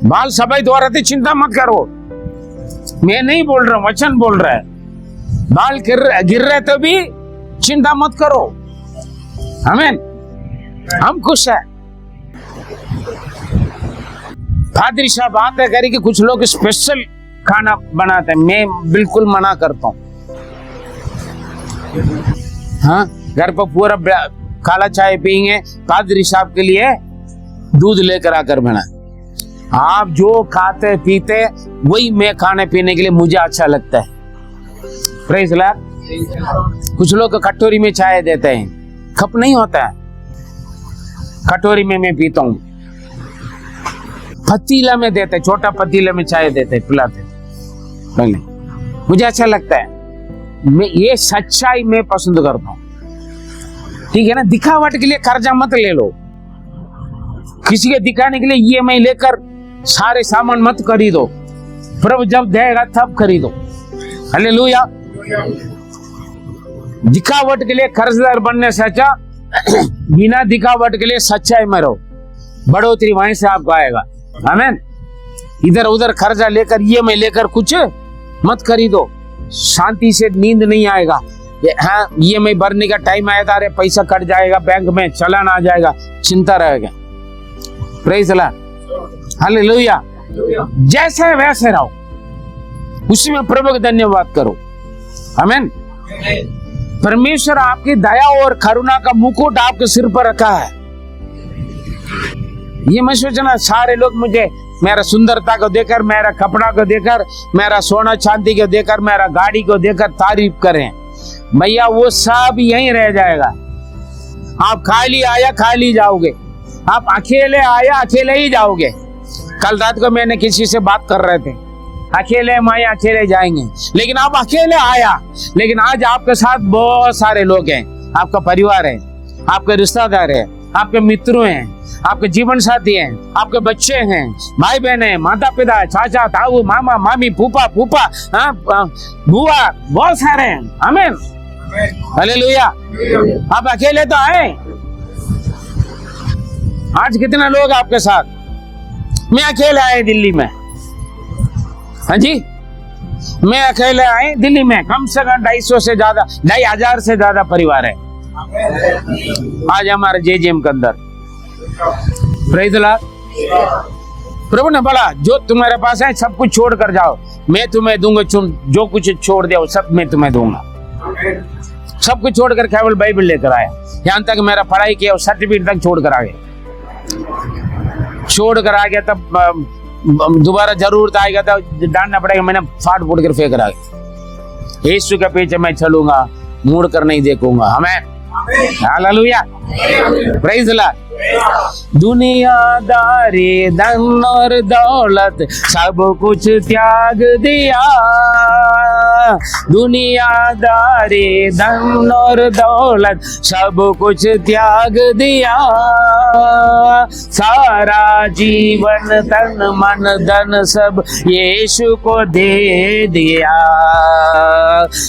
बाल सफेद हो रहे थे, चिंता मत करो, मैं नहीं बोल रहा हूं, वचन बोल रहा है। बाल गिर रहे तो भी चिंता मत करो। आमीन। हम खुश है। पादरी साहब आते करके कुछ लोग स्पेशल खाना बनाते हैं, मैं बिल्कुल मना करता हूं। हाँ, घर पर पूरा काला चाय पियेंगे, पादरी साहब के लिए दूध लेकर आकर बना। आप जो खाते पीते वही मैं खाने पीने के लिए मुझे अच्छा लगता है। Praise Lord. कुछ लोग कटोरी में चाय देते हैं, कप नहीं होता है, कटोरी में मैं पीता हूँ। पतीला में देते, छोटा पतीला में चाय देते, पिलाते पहले, मुझे अच्छा लगता है। मैं ये सच्चाई में पसंद करता हूँ, ठीक है ना? दिखावट के लिए कर्जा मत ले लो, किसी के दिखाने के लिए EMI लेकर सारे सामान मत खरीदो। प्रभु जब देगा तब खरीदो। हालेलुया। दिखावट के लिए कर्जदार बनने से अच्छा बिना दिखावट के लिए सच्चाई में रहो, बढ़ोतरी वहीं से आपको आएगा। आमीन। इधर उधर कर्जा लेकर ईएमआई लेकर कुछ मत खरीदो, शांति से नींद नहीं आएगा। हाँ, ईएमआई भरने का टाइम आया था, अरे पैसा कट जाएगा बैंक में, चालान आ जाएगा, चिंता रहेगा। Praise the Lord, hallelujah. जैसे वैसे रहो, उसी में प्रभु का धन्यवाद करो। आमीन। परमेश्वर आपकी दया और करुणा का मुकुट आपके सिर पर रखा है। ये मैं सोचना सारे लोग मुझे मेरा सुंदरता को देखकर, मेरा कपड़ा को देखकर, मेरा सोना चांदी को देखकर, मेरा गाड़ी को देखकर तारीफ करें। भैया वो सब यहीं रह जाएगा। आप खाली आया खाली जाओगे, आप अकेले आया अकेले ही जाओगे। कल रात को मैंने किसी से बात कर रहे थे, अकेले हम आए अकेले जाएंगे, लेकिन आप अकेले आया, लेकिन आज आपके साथ बहुत सारे लोग हैं। आपका परिवार है, आपके रिश्तेदार है, आपके मित्र हैं, आपके जीवन साथी हैं, आपके बच्चे हैं, भाई बहन है, माता पिता, चाचा ताऊ, मामा मामी, फूफा फूफा, बुआ, बहुत सारे हैं। आमीन, हालेलुया। आप अकेले तो आए। आज कितने लोग आपके साथ? मैं अकेले आए दिल्ली में। हाँ जी, मैं अकेले आए दिल्ली में। कम से कम 250 से ज्यादा, 2500 से ज्यादा परिवार है आज हमारे जेजेएम के अंदर। Praise the Lord. प्रभु ने बोला जो तुम्हारे पास है सब कुछ छोड़ कर जाओ, मैं तुम्हें दूंगा। जो कुछ छोड़ दे सब मैं तुम्हें दूंगा। सब कुछ छोड़कर केवल बाइबल लेकर आया। यहाँ तक मेरा पढ़ाई किया और सर्टिफिकेट तक छोड़ कर आ गया। छोड़ कर आ गया, तब दोबारा जरूरत आएगा तो डांटना पड़ेगा। मैंने फाड़ फूट कर फेंक रहा गया। यीशु के पीछे मैं चलूंगा, मुड़ कर नहीं देखूंगा। हमें हालेलुया, प्रेज़ द लॉर्ड। दुनियादारी, धन और दौलत सब कुछ त्याग दिया। दुनियादारी, धन और दौलत सब कुछ त्याग दिया। सारा जीवन तन मन धन सब यीशु को दे दिया।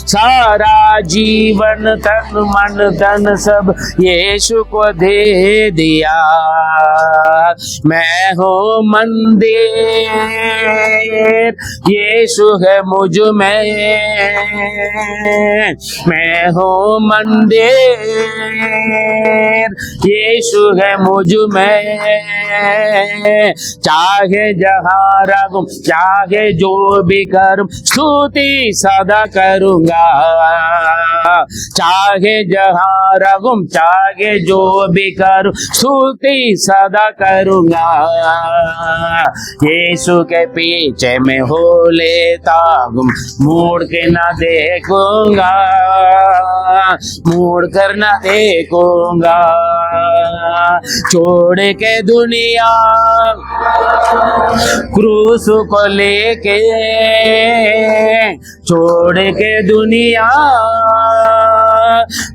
सारा जीवन तन मन धन सब यीशु को दे दिया। मैं हूँ मंदिर, यीशु है मुझ में। मैं हूँ मंदिर, यीशु है मुझ में। चाहे जहाँ रहूं, चाहे जो भी करूं, स्तुति सदा करूंगा। चाहे जहाँ रहूं, चाहे जो भी करूं, स्तुति सदा करूंगा। यीशु के पीछे मैं हो लेता हूँ, मुड़ के ना देखूंगा, मुड़ कर ना देखूंगा। छोड़ के दुनिया क्रूस को लेके, छोड़ के दुनिया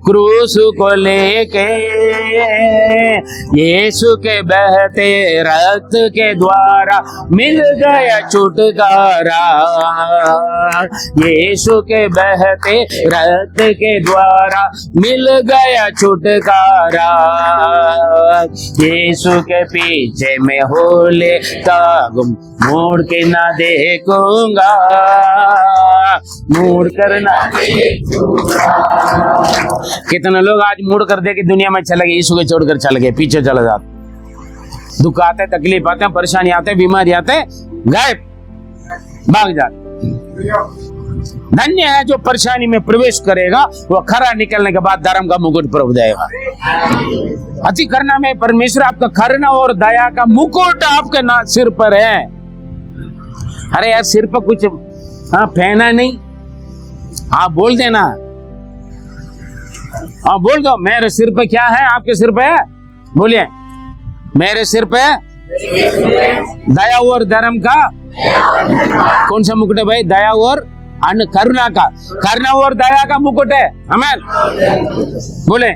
क्रूस को लेके, यीशु के बहते रक्त के द्वारा मिल गया छुटकारा। यीशु के बहते रक्त के द्वारा मिल गया छुटकारा। यीशु के पीछे मैं हो लेता हूँ, मुड़ के ना देखूंगा, मुड़ कर ना देखूंगा। कितने लोग आज मुड़ कर दे के दुनिया में चले गए, यीशु को छोड़कर चले गए, पीछे चले जाते। दुख आते, तकलीफ आते, परेशानी आते, बीमारी आते, गायब, भाग जाते। धन्य है जो परेशानी में प्रवेश करेगा, वो खरा निकलने के बाद धर्म का मुकुट प्रभु देगा। अति करुणा में परमेश्वर आपका करुणा और दया का मुकुट आपके सिर पर है। अरे यार, सिर पर कुछ पहना नहीं, आप बोल देना, आप बोल दो मेरे सिर पे क्या है, आपके सिर पे है, बोलिए मेरे सिर पे दया और धर्म का कौन सा मुकुट है भाई? दया और करुणा का, करुणा और दया का मुकुट है। आमीन। बोले,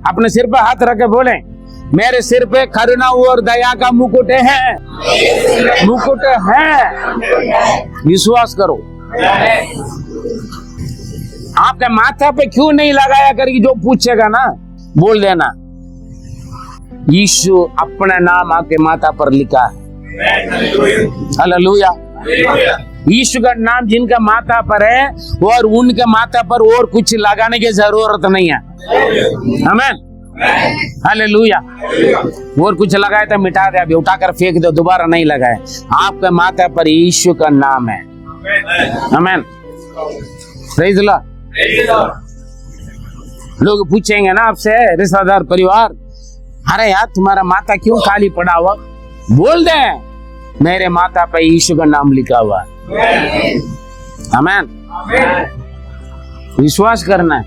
अपने सिर पे हाथ रखे बोले, मेरे सिर पे करुणा और दया का मुकुट है, मुकुट है। विश्वास करो। आपके माथा पे क्यों नहीं लगाया करके जो पूछेगा ना बोल देना यीशु अपना नाम आपके माथा पर लिखा है। हालेलुया। यीशु का नाम जिनका माथा पर है और उनके माथा पर और कुछ लगाने की जरूरत नहीं है। आमीन। हालेलुया। और कुछ लगाए तो मिटा दे, अभी उठाकर फेंक दो, दोबारा नहीं लगाए। आपके माथा पर यीशु का नाम है। आमीन। Praise the Lord. लोग पूछेंगे ना आपसे, रिश्तेदार परिवार, अरे यार तुम्हारा माथा क्यों खाली पड़ा हुआ? बोल दे मेरे माथा पे यीशु का नाम लिखा हुआ है। आमीन। विश्वास करना है।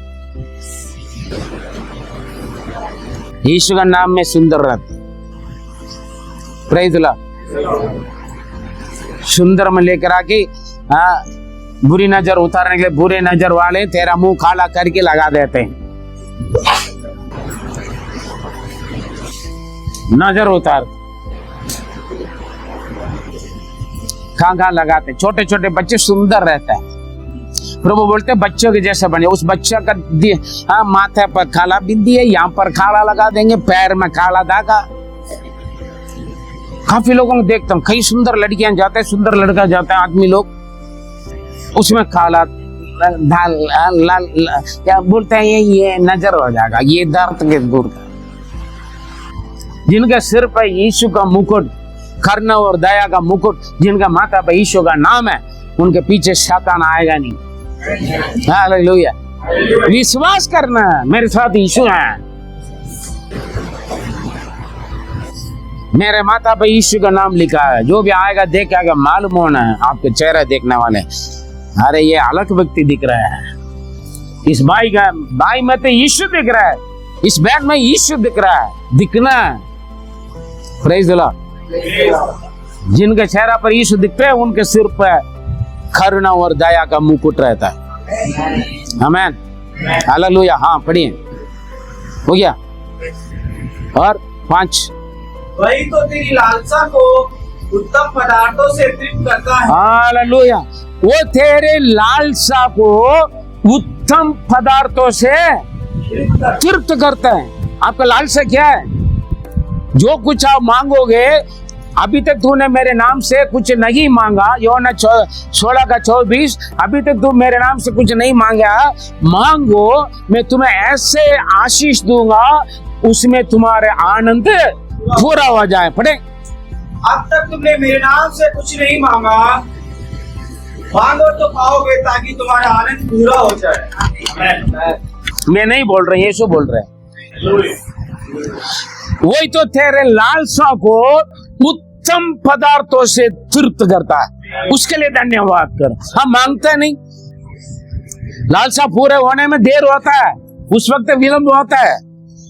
यीशु का नाम में सुंदर रहता। Praise the Lord. सुंदर में लेकर आके बुरी नजर उतारने के लिए बुरे नजर वाले तेरा मुंह काला करके लगा देते हैं। नजर उतार कहाँ लगाते? छोटे छोटे बच्चे सुंदर रहता है। प्रभु बोलते बच्चों के जैसे बने। उस बच्चा का माथे पर काला बिंदी है, यहाँ पर काला लगा देंगे, पैर में काला धागा। काफी लोगों को देखता हूँ, कई सुंदर लड़कियां जाते हैं, सुंदर लड़का जाता है, आदमी लोग उसमें काला लाल क्या बोलते हैं, ये नजर हो जाएगा, ये दर्द के दूर का। जिनके सिर पर यीशु का मुकुट, करुणा और दया का मुकुट, जिनका माथा पर यीशु का नाम है, उनके पीछे शैतान आएगा नहीं। हालेलुया। विश्वास करना मेरे साथ यीशु है। मेरे माथा पर यीशु का नाम लिखा है। जो भी आएगा देखेगा, मालूम होना है आपके चेहरा देखने वाले, अरे ये अलग व्यक्ति दिख रहा है। इस भाई में तो यीशु दिख रहा है, इस बैग में यीशु दिख रहा है। दिखना है। Praise the Lord. जिनके चेहरा पर यीशु दिखते हैं उनके सिर पर करुणा और दया का मुकुट रहता है। आमीन। हालेलुया। हाँ पढ़िए। हो गया। और 5,
वही तो तेरी लालसा को उत्तम पदार्थों से तृप्त करता है।
हालेलुया। वो तेरे लालसा को उत्तम पदार्थों से तृप्त करता है। आपका लालसा क्या है? जो कुछ आप मांगोगे, अभी तक तूने मेरे नाम से कुछ नहीं मांगा, यूहन्ना 16:24, अभी तक तू मेरे नाम से कुछ नहीं मांगा, मांगो मैं तुम्हें ऐसे आशीष दूंगा उसमें तुम्हारे आनंद पूरा हो जाए। पढ़े।
अब तक तुमने मेरे नाम से कुछ नहीं मांगा, मांगो तो पाओगे ताकि तुम्हारा आनंद पूरा हो जाए।
मैं नहीं बोल रहा, यीशु बोल रहे। वही तो तेरे लालसा को उत्तम पदार्थों से तृप्त करता है। उसके लिए धन्यवाद कर। हम मांगते नहीं, लालसा पूरे होने में देर होता है, उस वक्त विलंब होता है,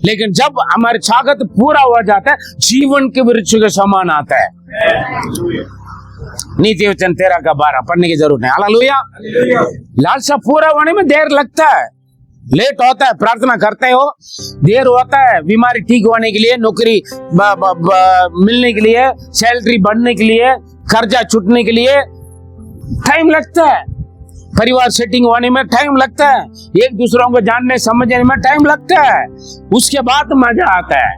लेकिन जब हमारी चाहत पूरा हो जाता है, जीवन के वृक्ष के समान आता है। नीति वचन 13:12 पढ़ने की जरूरत नहीं। हालेलुया। लालसा पूरा होने में देर लगता है, लेट होता है। प्रार्थना करते हो, देर होता है। बीमारी ठीक होने के लिए, नौकरी मिलने के लिए, सैलरी बढ़ने के लिए, कर्जा छूटने के लिए टाइम लगता है। परिवार सेटिंग होने में टाइम लगता है। एक दूसरों को जानने समझने में टाइम लगता है। उसके बाद मजा आता है।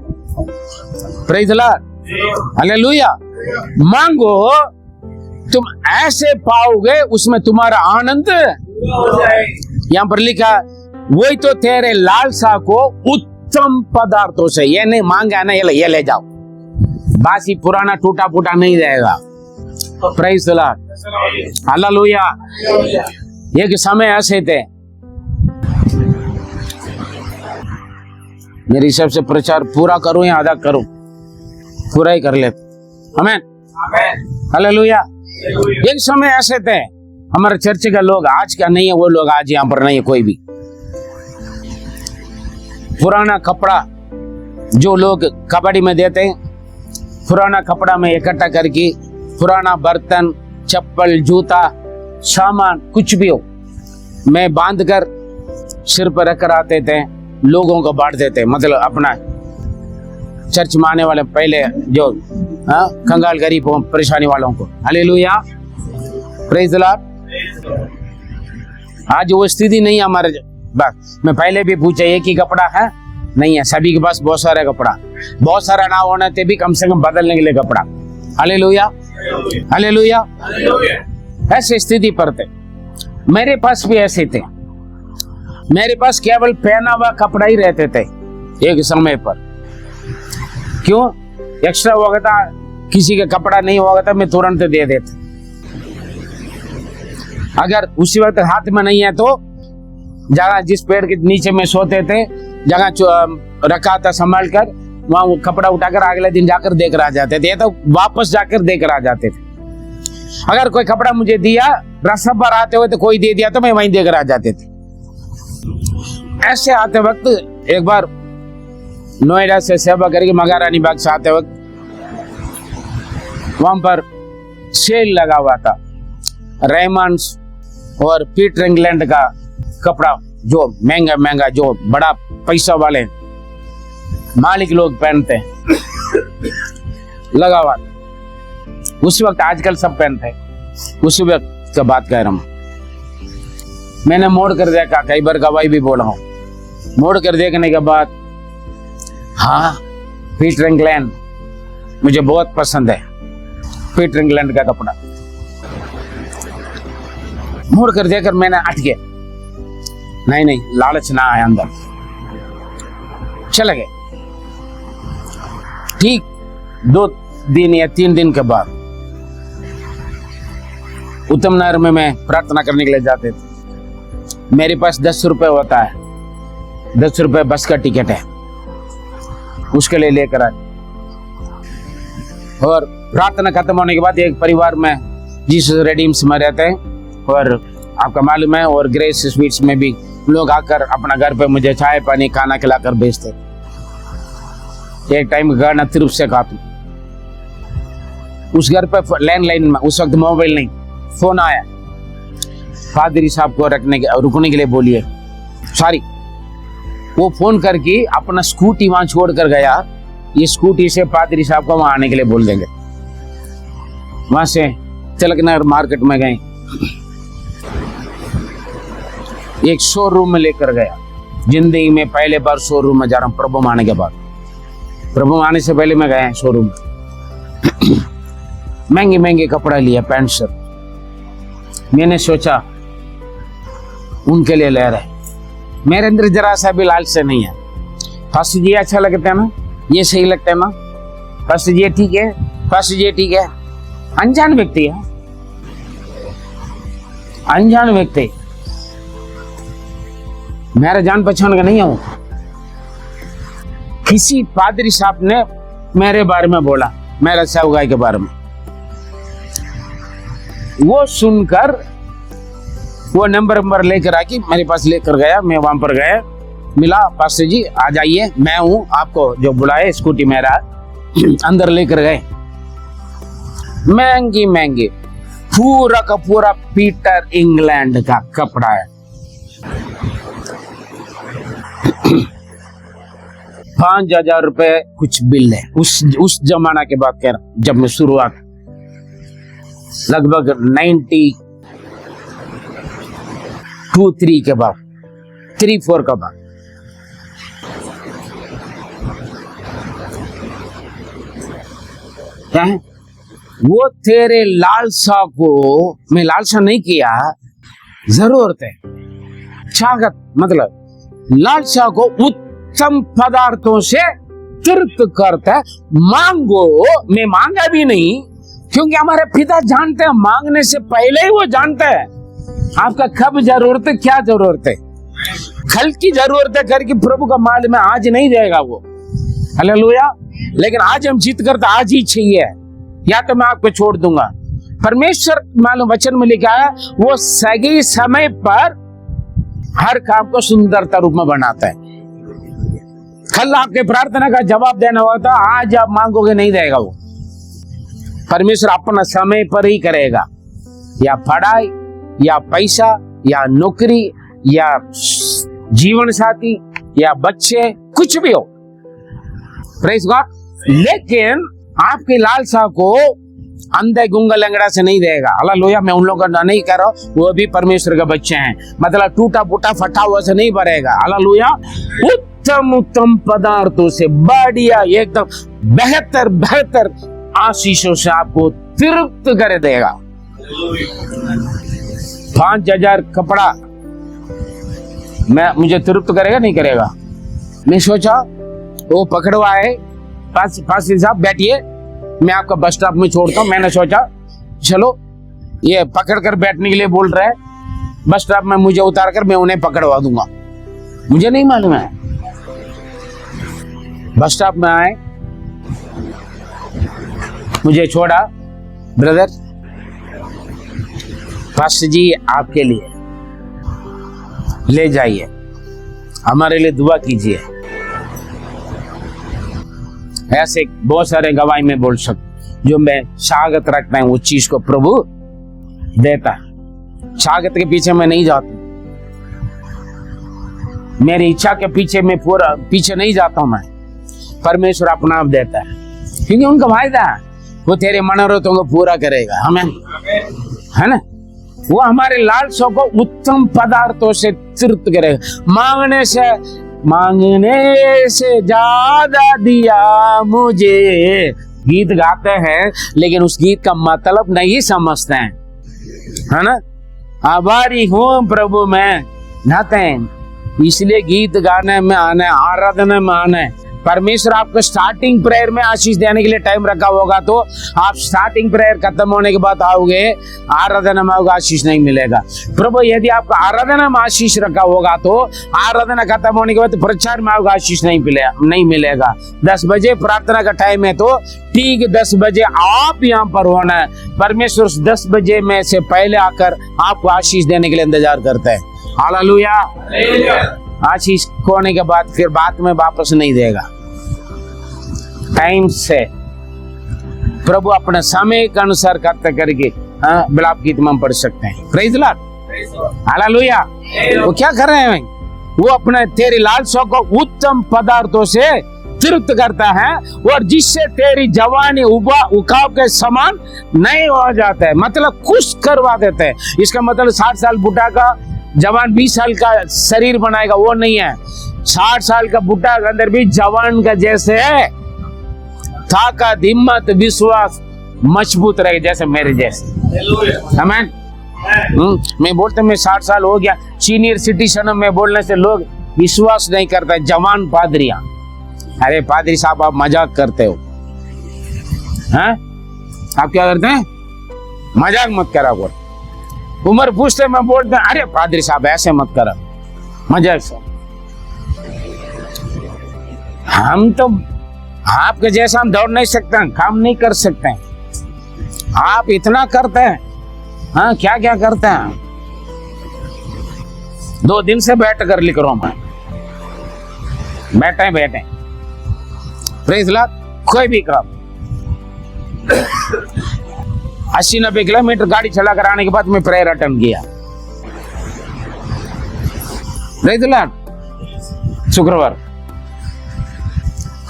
Praise the Lord. हालेलुया। मांगो तुम ऐसे पाओगे, उसमें तुम्हारा आनंद। यहाँ पर लिखा, वही तो तेरे लालसा को उत्तम पदार्थों से। ये नहीं मांगा ना, ये ले जाओ, बासी पुराना टूटा फूटा नहीं रहेगा। Praise the Lord. हालेलुया। एक समय ऐसे थे, मेरी हिसाब से प्रचार पूरा करूं या आधा करूं, पूरा ही कर ले। आमीन। हालेलुया। एक समय ऐसे थे, हमारे चर्च का लोग, आज का नहीं है वो लोग, आज यहाँ पर नहीं है कोई भी। पुराना कपड़ा जो लोग कबड्डी में देते हैं, पुराना कपड़ा में इकट्ठा करके, पुराना बर्तन, चप्पल, जूता, सामान कुछ भी हो, मैं बांध कर सिर पर रखकर आते थे, लोगों को बांट देते। मतलब अपना चर्च में आने वाले पहले जो कंगाल गरीब हो, परेशानी वालों को। हालेलुया। Praise the Lord. आज वो स्थिति नहीं है हमारे बस। मैं पहले भी पूछा एक ही कपड़ा है नहीं है, सभी के पास बहुत सारा कपड़ा, बहुत सारा ना होने से भी कम से कम बदलने के लिए कपड़ा। Hallelujah hallelujah. ऐसे स्थिति पर थे, मेरे पास भी ऐसे थे। मेरे पास केवल पहना हुआ कपड़ा ही रहते थे एक समय पर। क्यों? एक्स्ट्रा होगा था, किसी का कपड़ा नहीं होगा था मैं तुरंत दे देते। अगर उसी वक्त हाथ में नहीं है तो जगह जिस पेड़ के नीचे में सोते थे, जगह रखा था संभाल कर, वहां वो कपड़ा उठाकर अगले दिन जाकर देकर आ जाते थे, या तो वापस जाकर देकर आ जाते थे। अगर कोई कपड़ा मुझे दिया, रास्ता पर आते हुए तो कोई दे दिया तो मैं वहीं देकर आ जाते थे। ऐसे आते वक्त एक बार नोएडा से सेवा करके महारानी बाग से आते वक्त वहां पर सेल लगा हुआ था, रेमंड्स और पीटर इंग्लैंड का कपड़ा, जो महंगा महंगा, जो बड़ा पैसा वाले मालिक लोग पहनते हैं, लगा हुआ। उस वक्त आजकल सब पहनते हैं, उस वक्त का बात कह रहा हूं। मैंने मोड़ कर देखा, कई बार गवाही भी बोला हूं। मोड़ कर देखने के बाद हाँ, पीटर इंग्लैंड मुझे बहुत पसंद है, पीटर इंग्लैंड का कपड़ा। मोड़ कर देखकर मैंने हट गया, नहीं लालच ना आया अंदर, चले गए। ठीक 2 दिन या 3 दिन के बाद उत्तम नगर में मैं प्रार्थना करने के लिए जाते थे। मेरे पास 10 रुपए होता है, 10 रुपए बस का टिकट है, उसके लिए लेकर आए। और प्रार्थना खत्म होने के बाद एक परिवार में जीसस रेडीम्स में रहते हैं, और आपका मालूम है, और ग्रेस स्वीट्स में भी लोग आकर अपना घर पे मुझे चाय पानी खाना खिलाकर भेजते। एक टाइम गाना तिरुप से खाती, उस घर पे लैंडलाइन में उस वक्त मोबाइल नहीं, फोन आया, पादरी साहब को रुकने के लिए बोलिए। सॉरी, वो फोन करके अपना स्कूटी वहां छोड़ कर गया, ये स्कूटी से पादरी साहब को वहां आने के लिए बोल देंगे। वहां से तिलकनगर मार्केट में गए, एक शोरूम में लेकर गया। जिंदगी में पहले बार शोरूम में जा रहा हूं, प्रभु आने के बाद। प्रभु आने से पहले मैं गया शोरूम, महंगे महंगे कपड़ा लिया, पैंट शर्ट। मैंने सोचा उनके लिए ले रहे, मेरे अंदर जरा सा भी लालच नहीं है। फर्स्ट जी अच्छा लगता है ना, ये सही लगता है ना, फर्स्ट जी ठीक है, फर्स्ट जी ठीक है। अनजान व्यक्ति है, अनजान व्यक्ति, मेरा जान पहचान का नहीं है वो। किसी पादरी साहब ने मेरे बारे में बोला, मेरा सेवगाई के बारे में। वो सुनकर वो नंबर लेकर आके मेरे पास लेकर गया। मैं वहां पर गया, मिला, पास्टर जी आ जाइए, मैं हूं, आपको जो बुलाए, स्कूटी मेरा। अंदर लेकर गए, महंगी महंगी, पूरा का पूरा पीटर इंग्लैंड का कपड़ा है। 5,000 रुपए कुछ बिल है। उस जमाना के बाद कह रहा, जब मैं शुरुआत, लगभग 92-3 के बाद, 3-4 के बाद। क्या है वो? तेरे लालसा को मैं लालसा नहीं किया, जरूरत है, चाहत, मतलब लालसा को उत्तम पदार्थों से तृप्त करता है। मांगो, मैं मांगा भी नहीं, क्योंकि हमारे पिता जानते हैं, मांगने से पहले ही वो जानते हैं आपका कब जरूरत है, क्या जरूरत है। कल की जरूरत है करके प्रभु का माल में आज नहीं देगा वो, हालेलुया। लेकिन आज हम जीत करते आज ही चाहिए, या तो मैं आपको छोड़ दूंगा। परमेश्वर मालूम वचन में लिखा है, वो सही समय पर हर काम को सुंदरता रूप में बनाता है। कल आपके प्रार्थना का जवाब देना हुआ था, आज आप मांगोगे नहीं देगा वो। परमेश्वर अपना समय पर ही करेगा, या पढ़ाई, या पैसा, या नौकरी, या जीवन साथी, या बच्चे, कुछ भी हो, प्रेज़ गॉड। लेकिन आपकी लालसा को अंधे गुंगा लंगड़ा से नहीं देगा। हालेलुया। मैं उन लोगों का नहीं कह रहा हूँ, वो भी परमेश्वर के बच्चे हैं, मतलब टूटा फूटा फटा हुआ से नहीं भरेगा। हालेलुया। उत्तम उत्तम पदार्थों से, बढ़िया एकदम बेहतर बेहतर आशीषों से आपको तृप्त कर देगा। 5,000 कपड़ा मुझे तृप्त करेगा नहीं करेगा? मैं सोचा वो पकड़वाए, पास साहब बैठिए, मैं आपका बस स्टॉप में छोड़ता हूँ। मैंने सोचा चलो ये पकड़ कर बैठने के लिए बोल रहा है, बस स्टॉप में मुझे उतार कर मैं उन्हें पकड़वा दूंगा। मुझे नहीं मालूम है। बस स्टॉप में आए, मुझे छोड़ा, ब्रदर पास्टर जी आपके लिए ले जाइए, हमारे लिए दुआ कीजिए। ऐसे बहुत सारे गवाही में बोल सकते जो मैं स्वागत रखता हूं, उस चीज को प्रभु देता है। स्वागत के पीछे मैं नहीं जाता, मेरी इच्छा के पीछे मैं पूरा पीछे नहीं जाता हूं मैं। परमेश्वर अपना आप देता है, क्योंकि उनका वायदा है वो तेरे मनोरथों को पूरा करेगा। हमें है ना, वो हमारे लालसों को उत्तम पदार्थों से तृप्त करेगा। मांगने से ज्यादा दिया मुझे, गीत गाते हैं लेकिन उस गीत का मतलब नहीं समझते हैं, है ना। आभारी हूँ प्रभु मैं, नथिंग, इसलिए गीत गाने में आना है, आराधना में आना है। परमेश्वर आपको स्टार्टिंग प्रेयर में आशीष देने के लिए टाइम रखा होगा, तो आप स्टार्टिंग प्रेयर खत्म होने के बाद आओगे, आराधना में होगा आशीष नहीं मिलेगा। प्रभु यदि आपको आराधना में आशीष रखा होगा तो आराधना खत्म होने के बाद प्रचार में होगा आशीष नहीं मिलेगा। 10 बजे प्रार्थना का टाइम है, तो ठीक 10 बजे आप यहाँ पर होना है। परमेश्वर 10 बजे में से पहले आकर आपको आशीष देने के लिए इंतजार करता है। हालेलुया। आशीष होने के बाद फिर बाद में वापस नहीं देगा। टाइम से प्रभु अपने समय के अनुसार करते करके बिलाप गीत में पढ़ सकते हैं। Praise Lord, hallelujah. वो क्या कर रहे हैं? वो अपने तेरी लालसा को उत्तम पदार्थों से तृप्त करता है, और जिससे तेरी जवानी उकाब के समान नहीं हो जाता है, मतलब खुश करवा देते हैं। इसका मतलब 60 साल बुढ़ा का जवान 20 साल का शरीर बनाएगा, वो नहीं है। 60 साल का बुढ़ा के अंदर भी जवान का जैसे है, ताकत, हिम्मत, विश्वास मजबूत रहे, जैसे मेरे जैसे। आमीन। मैं बोलते मैं 60 साल हो गया, सीनियर सिटीजन में बोलने से लोग विश्वास नहीं करता। जवान पादरियां, अरे पादरी साहब आप मजाक करते हो, हैं? आप क्या करते हैं? मजाक मत करा करो। उम्र पूछते मैं बोलते अरे पादरी साहब ऐसे मत करो, मजाक से। हम तो आपके जैसा हम दौड़ नहीं सकते हैं, काम नहीं कर सकते हैं। आप इतना करते हैं, हाँ क्या क्या करते हैं। 2 दिन से बैठ कर लिख रहा हूं मैं, बैठे प्रेज़ लॉर्ड। कोई भी काम 80-90 किलोमीटर गाड़ी चला कर आने के बाद मैं प्रेयर अटेंड किया। Praise Lord. शुक्रवार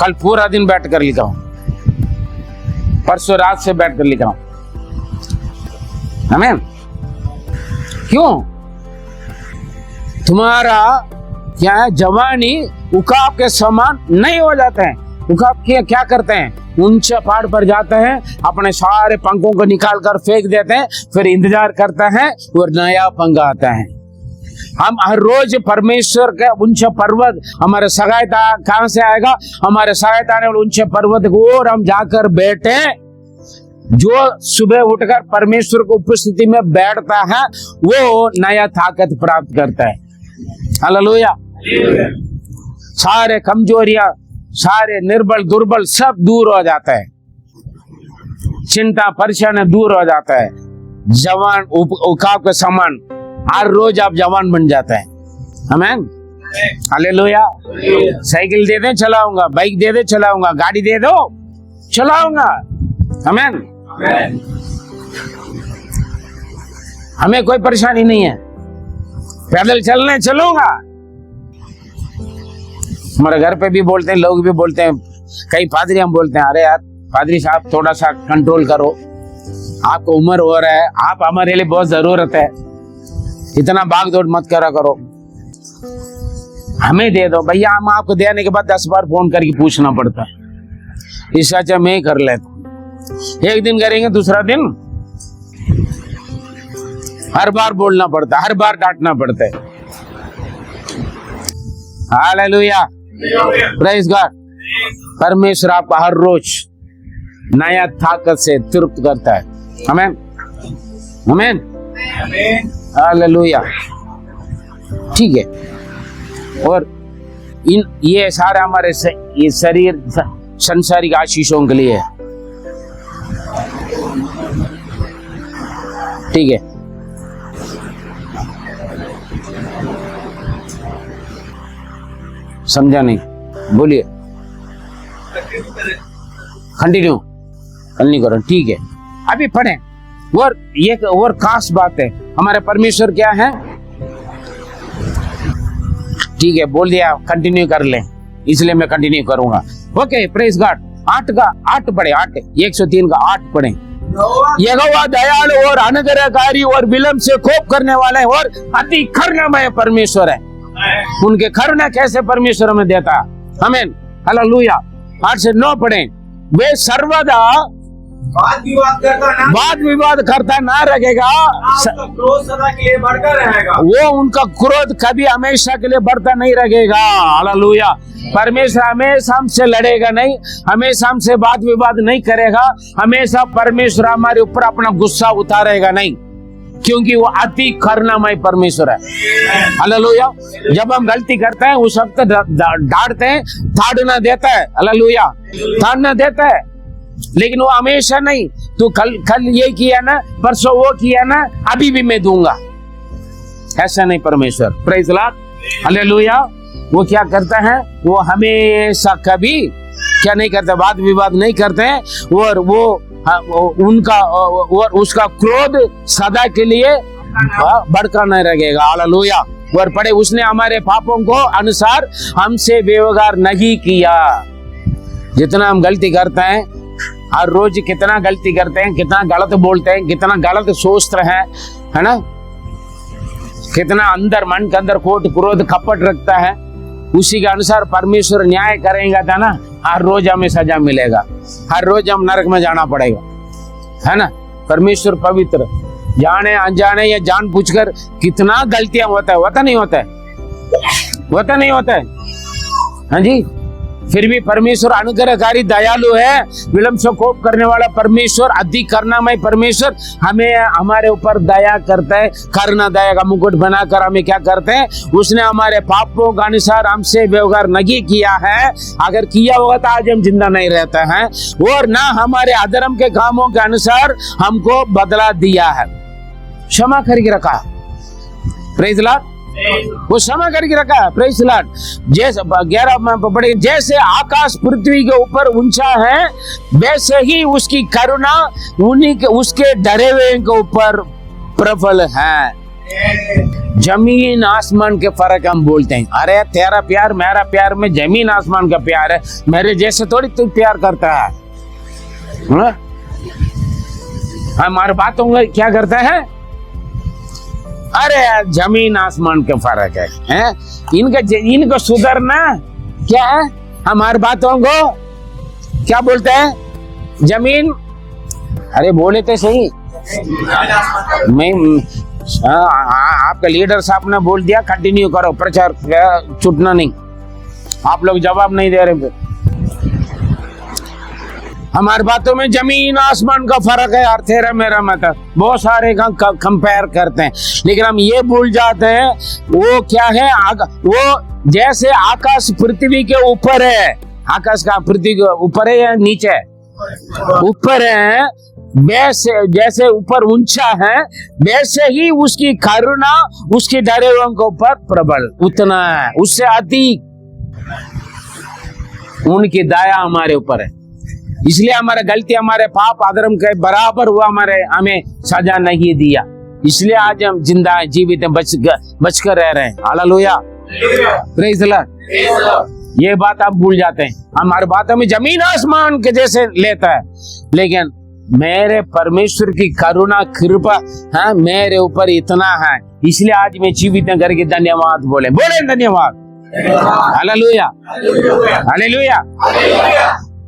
कल पूरा दिन बैठ कर लिखा हूं, परसों रात से बैठ कर लिखा हूं। आमीन। क्यों? तुम्हारा क्या है, जवानी उकाब के समान नहीं हो जाते हैं। उकाब क्या करते हैं? ऊंचे पहाड़ पर जाते हैं, अपने सारे पंखों को निकाल कर फेंक देते हैं, फिर इंतजार करता है और नया पंखा आता है। हम हर रोज परमेश्वर के ऊंचे पर्वत, हमारे सहायता कहां से आएगा? हमारे सहायता ने ऊंचे पर्वत को, और हम जाकर बैठे। जो सुबह उठकर परमेश्वर को उपस्थिति में बैठता है वो नया ताकत प्राप्त करता है। हालेलुया। सारे कमजोरियां, सारे निर्बल दुर्बल सब दूर हो जाता है, चिंता परेशानी दूर हो जाता है। जवान उकाब के समान हर रोज आप जवान बन जाते हैं। आमीन। हालेलुया। साइकिल दे दे चलाऊंगा, बाइक दे दे चलाऊंगा, गाड़ी दे दो चलाऊंगा। आमीन। हमें कोई परेशानी नहीं है, पैदल चलने चलूंगा। हमारे घर पे भी बोलते हैं, लोग भी बोलते हैं, कई पादरी हम बोलते हैं अरे यार पादरी साहब थोड़ा सा कंट्रोल करो, आपको उम्र हो रहा है, आप हमारे लिए बहुत जरूरत है, इतना भाग दौड़ मत करा करो, हमें दे दो भैया। हम आपको देने के बाद 10 बार फोन करके पूछना पड़ता है, इसका अच्छा मैं ही कर लेता हूं। एक दिन करेंगे, दूसरा दिन हर बार बोलना पड़ता है, हर बार डांटना पड़ता है। Hallelujah, praise God. परमेश्वर आपका हर रोज नया ताकत से तृप्त करता है। आमीन, आमीन, हालेलुया। ठीक है, और ये सारे हमारे ये शरीर संसारिक आशीषों के लिए है। ठीक है, समझा नहीं, बोलिए, कंटिन्यू नहीं करो। ठीक है, अभी पढ़ें। और ये और खास बात है, हमारे परमेश्वर क्या है? ठीक है, बोल दिया, कंटिन्यू कर ले, इसलिए मैं कंटिन्यू करूंगा। Okay, praise God. 8 पढ़े, 8 103 का 8 पढ़े। यहोवा दयालु और अनुग्रहकारी और विलंब से कोप करने वाला है और अति करुणामय परमेश्वर है। उनके करुणा कैसे परमेश्वर में देता। आमीन, हालेलुया। 8 से 9 पढ़े। वे सर्वदा
वाद विवाद करता ना रहेगा, क्रोध सदा के लिए बढ़ता रहेगा। वो
उनका क्रोध कभी हमेशा के लिए बढ़ता नहीं रहेगा। हालेलुया। परमेश्वर हमेशा हमसे लड़ेगा नहीं, हमेशा हमसे वाद विवाद नहीं करेगा, हमेशा परमेश्वर हमारे ऊपर अपना गुस्सा उतारेगा नहीं, क्योंकि वो अति करुणामय परमेश्वर है। हालेलुया। जब हम गलती करते हैं उस वक्त डांटते हैं, ताड़ना देता है। हालेलुया, ताड़ना देता है, लेकिन वो हमेशा नहीं। तू कल ये किया ना, परसों वो किया ना, अभी भी मैं दूंगा, ऐसा नहीं परमेश्वर। Praise Lord, hallelujah. वो क्या करता है? वो हमेशा कभी क्या नहीं करता, वाद विवाद नहीं करते हैं, और वो उनका और उसका क्रोध सदा के लिए भड़का नहीं रहेगा। हालेलुया। और पढ़े, उसने हमारे पापों को अनुसार हमसे व्यवहार नहीं किया। जितना हम गलती करते हैं, हर रोज कितना गलती करते हैं, कितना गलत बोलते हैं, कितना गलत सोचते हैं, है ना, कितना अंदर मन के अंदर कोट क्रोध कपट रखता है, उसी के अनुसार परमेश्वर न्याय करेगा था ना। हर रोज हमें सजा मिलेगा, हर रोज हम नरक में जाना पड़ेगा, है ना। परमेश्वर पवित्र, जाने अनजाने या जान पूछकर कितना गलतियां होता नहीं होता है। हाँ जी, फिर भी परमेश्वर अनुग्रहकारी दयालु है, विलंब से कोप करने वाला परमेश्वर, अति करुणामय परमेश्वर हमें हमारे ऊपर दया करता है। करुणा दया का मुकुट बनाकर हमें क्या करते हैं? उसने हमारे पापों के अनुसार हमसे व्यवहार नहीं किया है। अगर किया होगा तो आज हम जिंदा नहीं रहते हैं, और ना हमारे अधर्म के कामों के अनुसार हमको बदला दिया है, क्षमा करके रखा। प्रेज लॉर्ड, वो क्षमा करके रखा है। Praise Lord. जैसे 11 में पढ़े, जैसे आकाश पृथ्वी के ऊपर ऊंचा है, वैसे ही उसकी करुणा उन्हीं के उसके डरे हुए के ऊपर प्रबल है। जमीन आसमान के फर्क हम बोलते हैं। अरे तेरा प्यार मेरा प्यार में जमीन आसमान का प्यार है, मेरे जैसे थोड़ी तू प्यार करता है। हमारे बातों में क्या करता है? अरे जमीन आसमान का फर्क है। इनको सुधरना क्या है? हमारी बातों को क्या बोलते हैं? जमीन, अरे बोले तो सही। मैं आपका लीडर साहब ने बोल दिया, कंटिन्यू करो प्रचार, छूटना नहीं। आप लोग जवाब नहीं दे रहे। हमारी बातों में जमीन आसमान का फर्क है। और तेरा मेरा मतलब बहुत सारे का कंपेयर करते हैं, लेकिन हम ये भूल जाते हैं वो क्या है? वो जैसे आकाश पृथ्वी के ऊपर है, आकाश का पृथ्वी के ऊपर है या नीचे? ऊपर है। वैसे जैसे ऊपर ऊंचा है, वैसे ही उसकी करुणा उसके डरे हुए के ऊपर प्रबल उतना है, उससे अधिक उनकी दया हमारे ऊपर है। इसलिए हमारे गलती, हमारे पाप अधर्म के बराबर हुआ, हमें सजा नहीं दिया। इसलिए आज हम जिंदा हैं, जीवित हैं, बचकर रह रहे हैं। Hallelujah, praise the Lord. ये बात आप भूल जाते हैं। हमारी बातों में जमीन आसमान के जैसे लेता है, लेकिन मेरे परमेश्वर की करुणा कृपा मेरे ऊपर इतना है, इसलिए आज मैं जीवित करके धन्यवाद बोले धन्यवाद। Hallelujah hallelujah.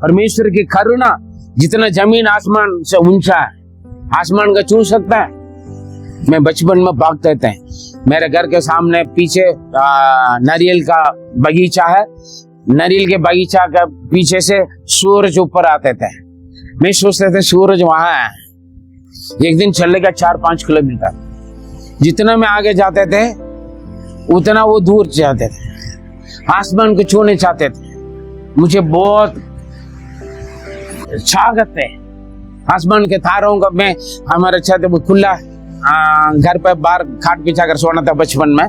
परमेश्वर की करुणा जितना जमीन आसमान से ऊंचा है, आसमान का छू सकता है। मैं बचपन में भागते थे, मेरे घर के सामने पीछे नारियल का बगीचा है, नारियल के बगीचा का पीछे से सूरज ऊपर आते थे। मैं सोचते थे सूरज वहां है। एक दिन चलेगा 4-5 किलोमीटर, जितना मैं आगे जाते थे उतना वो दूर जाते थे, आसमान को छूने चाहते थे। मुझे बहुत चाहत है आसमान के तारों का। मैं हमारे छत वो खुला घर पे बाहर खाट बिछा कर सोना था बचपन में,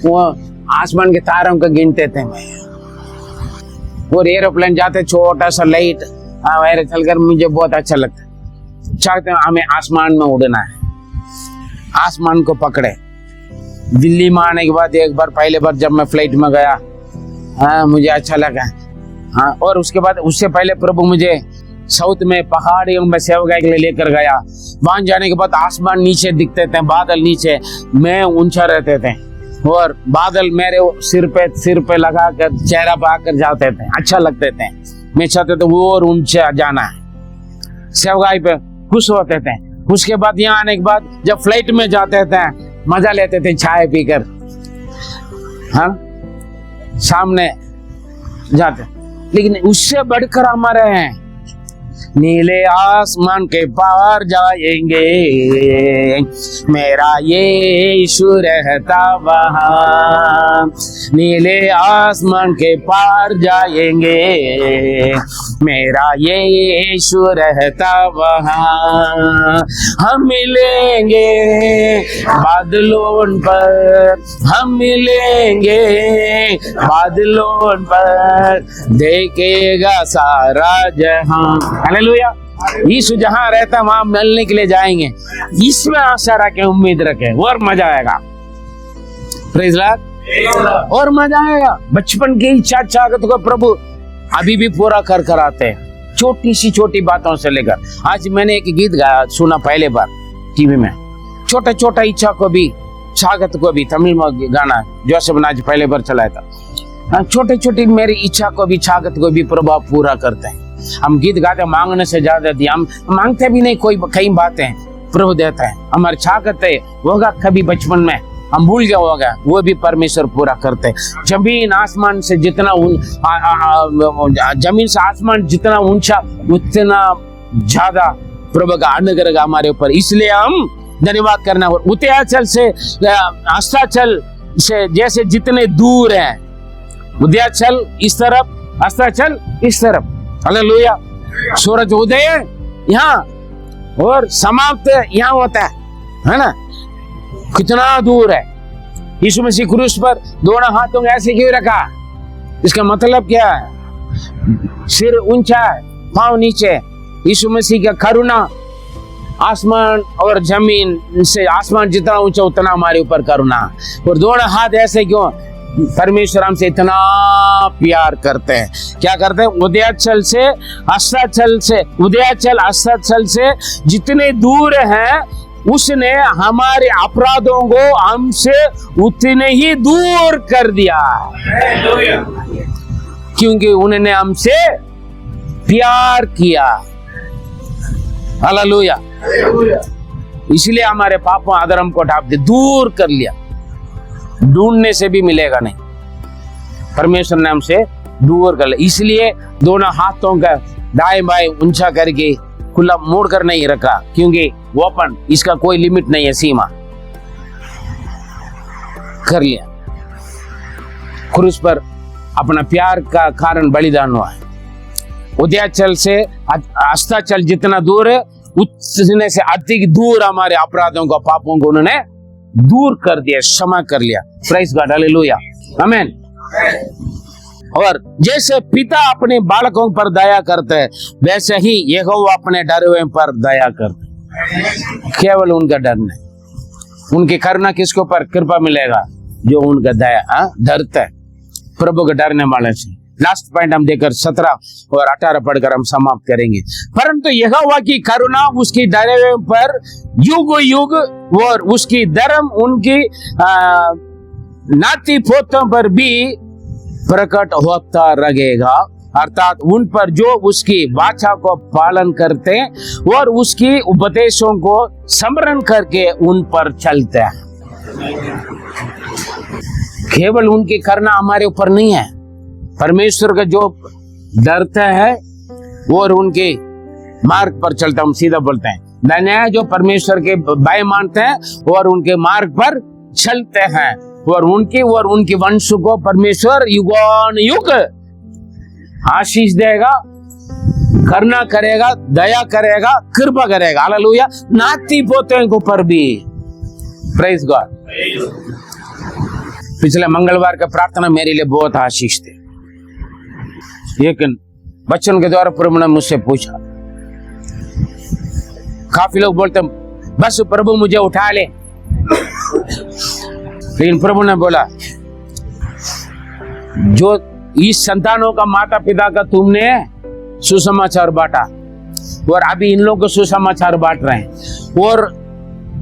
वो आसमान के तारों को गिनते थे मैं। और एरोप्लेन जाते छोटा सा लाइट वैसे चलकर मुझे बहुत अच्छा लगता। चाहते हैं हमें आसमान में उड़ना है, आसमान को पकड़े। दिल्ली में आने के बाद एक बार पहले बार जब मैं फ्लाइट में गया मुझे अच्छा लगा। और उसके बाद उससे पहले प्रभु मुझे साउथ में पहाड़ियों में सेवकाई के लिए लेकर गया। वहां जाने के बाद आसमान नीचे दिखते थे, बादल नीचे, मैं ऊंचा रहते थे और बादल मेरे सिर पे लगा कर चेहरा पे आकर जाते थे, अच्छा लगते थे। मैं चाहते थे वो और ऊंचा जाना है, सेवकाई पे खुश होते थे। उसके बाद यहाँ आने के बाद जब फ्लाइट में जाते थे मजा लेते थे चाय पीकर, सामने जाते। लेकिन उससे बढ़कर हमारे हैं, नीले आसमान के पार जाएंगे, मेरा यीशु रहता वहाँ। नीले आसमान के पार जाएंगे, मेरा यीशु रहता वहाँ। हम मिलेंगे बादलों पर, हम मिलेंगे बादलों पर, देखेगा सारा जहां। हालेलुया। यीशु जहां रहता वहां मिलने के लिए जाएंगे, इसमें आशा रखें, उम्मीद रखें और मजा आएगा। Praise Lord. और मजा आएगा। बचपन की इच्छा चाहत को प्रभु अभी भी पूरा कर आते हैं, छोटी सी छोटी बातों से लेकर। आज मैंने एक गीत गाया, सुना पहले बार टीवी में, छोटा छोटा इच्छा को भी चाहत को भी, तमिल में गाना जोसेफ नाज पहले बार चलाया था। छोटे छोटी मेरी इच्छा को भी चाहत को भी प्रभु पूरा करते हैं। हम गीत गाते मांगने से ज्यादा दिया, हम मांगते भी नहीं, कोई कई बातें प्रभु देता है। हमारी चाहत है होगा कभी बचपन में हम भूल गए होगा, वो भी परमेश्वर पूरा करते हैं। जमीन आसमान से जितना जमीन से आसमान जितना ऊंचा उतना ज्यादा प्रभु का अनुग्रह हमारे ऊपर, इसलिए हम धन्यवाद करना। और उदयाचल से अस्ताचल से जैसे जितने दूर है, उदयाचल इस तरफ, अस्ताचल इस तरफ। हालेलुया। सूरज उदय यहाँ और समाप्त यहाँ होता है ना, कितना दूर है। यीशु मसीह क्रूस पर दोनों हाथों को ऐसे क्यों रखा? इसका मतलब क्या है? सिर ऊंचा है, पांव नीचे। यीशु मसीह का करुणा आसमान और जमीन से, आसमान जितना ऊंचा उतना हमारे ऊपर करुणा। और दोनों हाथ ऐसे क्यों? परमेश्वर हमसे इतना प्यार करते हैं। क्या करते हैं? उदयाचल से अस्ताचल से, उदयाचल अस्ताचल से जितने दूर हैं उसने हमारे अपराधों को हमसे उतने ही दूर कर दिया, क्योंकि उन्होंने हमसे प्यार किया। हालेलुया। इसलिए हमारे पापों अधर्म को ढाप दे, दूर कर लिया। ढूंढने से भी मिलेगा नहीं, परमेश्वर ने हमसे दूर कर लिया। इसलिए दोनों हाथों का दाएं बाएं ऊंचा करके खुला मोड़ कर नहीं रखा, क्योंकि ओपन, इसका कोई लिमिट नहीं है, सीमा कर लिया। क्रूस पर अपना प्यार का कारण बलिदान हुआ है। उदयाचल से अस्ताचल जितना दूर है उतने से अधिक दूर हमारे अपराधों को, पापों को उन्होंने दूर कर दिया, क्षमा कर लिया। प्रेज़ गॉड, हालेलुया, आमीन। और जैसे पिता अपने बालकों पर दया करते हैं, वैसे ही यहोवा अपने डरे हुए पर दया करते हैं। केवल उनका डर नहीं, उनकी करुणा किसके ऊपर कृपा मिलेगा? जो उनका दया डरता है, प्रभु के डरने वाले से। लास्ट पॉइंट हम देकर 17 और 18 पढ़कर हम समाप्त करेंगे। परंतु यहोवा की करुणा उसकी डरे पर युग युग और उसकी धर्म उनकी नाती पोतों पर भी प्रकट होता रहेगा, अर्थात उन पर जो उसकी वाचा को पालन करते और उसकी उपदेशों को स्मरण करके उन पर चलते हैं। केवल उनकी करना हमारे ऊपर नहीं है, परमेश्वर का जो डरते हैं और उनके मार्ग पर चलता, हम सीधा बोलते हैं धन्य है जो परमेश्वर के भय मानते हैं और उनके मार्ग पर चलते हैं, और उनके वंश को परमेश्वर युगान युग आशीष देगा, करना करेगा, दया करेगा, कृपा करेगा। हालेलुया। नाती पोतों को पर भी प्रेज गॉड। पिछले मंगलवार का प्रार्थना मेरे लिए बहुत आशीष थे। एक बच्चों के द्वारा प्रभु ने मुझसे पूछा, काफी लोग बोलते बस प्रभु मुझे उठा ले, लेकिन प्रभु ने बोला जो इस संतानों का माता पिता का तुमने सुसमाचार बांटा और अभी इन लोगों को सुसमाचार बांट रहे हैं, और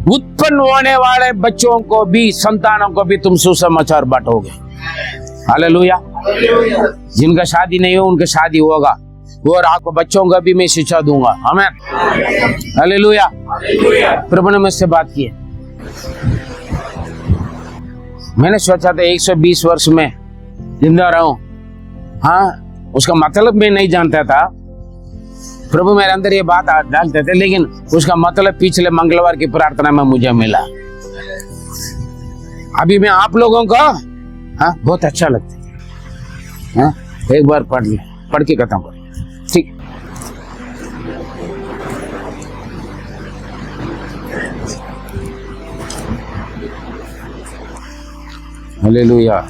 उत्पन्न होने वाले बच्चों को भी, संतानों को भी तुम सुसमाचार बांटोगे। हालेलुया। जिनका शादी नहीं हो उनका शादी होगा, और आपको बच्चों का भी मैं शिक्षा दूंगा। आमीन। हालेलुया। प्रभु ने मुझसे बात की। मैंने सोचा था 120 वर्ष में जिंदा रहूं, हाँ उसका मतलब मैं नहीं जानता था। प्रभु मेरे अंदर ये बात डालते थे, लेकिन उसका मतलब पिछले मंगलवार की प्रार्थना में मुझे मिला। अभी मैं आप लोगों को हाँ बहुत अच्छा लगता है, हाँ एक बार पढ़ के खत्म कर, ठीक। हालेलुया।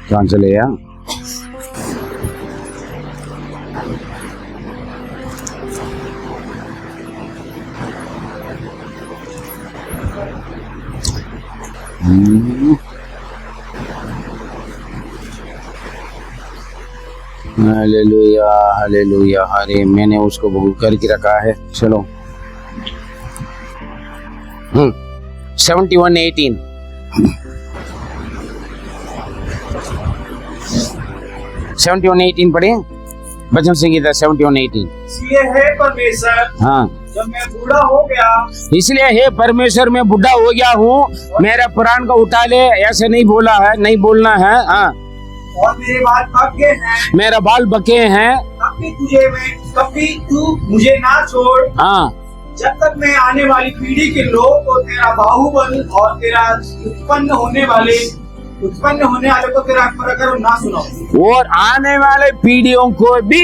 कहाँ चले यार? Hallelujah hallelujah. अरे मैंने उसको बहुत करके रखा है। चलो 71:18 71:18 पढ़े भजन संगीता 71:18।
इसलिए है परमेश्वर,
हाँ
जब मैं बूढ़ा हो गया,
इसलिए हे परमेश्वर मैं बुढ़ा हो गया हूँ, मेरा प्राण को उठा ले, ऐसे नहीं बोला है, नहीं बोलना है। हाँ
और मेरे बाल पक गए हैं,
मेरा बाल बके हैं,
तब भी तू मुझे ना छोड़।
हाँ
जब तक मैं आने वाली पीढ़ी के लोगों को तेरा बाहुबल और तेरा उत्पन्न होने वाले को तेरा पराक्रम ना सुनाऊं।
और आने वाले पीढ़ियों को भी,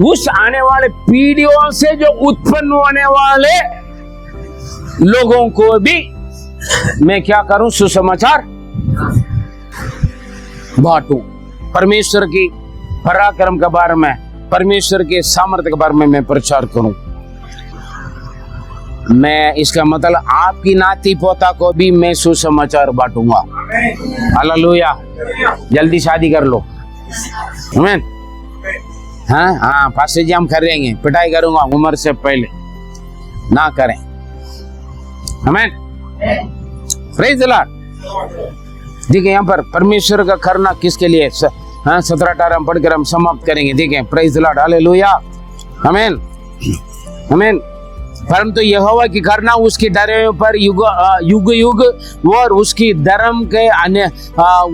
उस आने वाले पीढ़ियों से जो उत्पन्न होने वाले लोगों को भी मैं क्या करूं? सुसमाचार बांटूं। परमेश्वर की पराक्रम के बारे में, परमेश्वर के सामर्थ्य के बारे में मैं प्रचार करूं। मैं इसका मतलब आपकी नाती पोता को भी मैं सुसमाचार बांटूंगा। हालेलुया। जल्दी शादी कर लो। आमीन। हाँ हाँ फांसी जी हम करेंगे, पिटाई करूंगा उम्र से पहले, ना करें। आमीन। Praise the Lord. देखिए यहाँ पर परमेश्वर का करना किसके लिए, हाँ 17-18 हम पढ़कर हम समाप्त करेंगे। देखिए प्रेज द लॉर्ड। हालेलुया। आमीन आमीन। परंतु यहोवा की करना उसकी डरे पर युग युग और उसकी धर्म के अन्य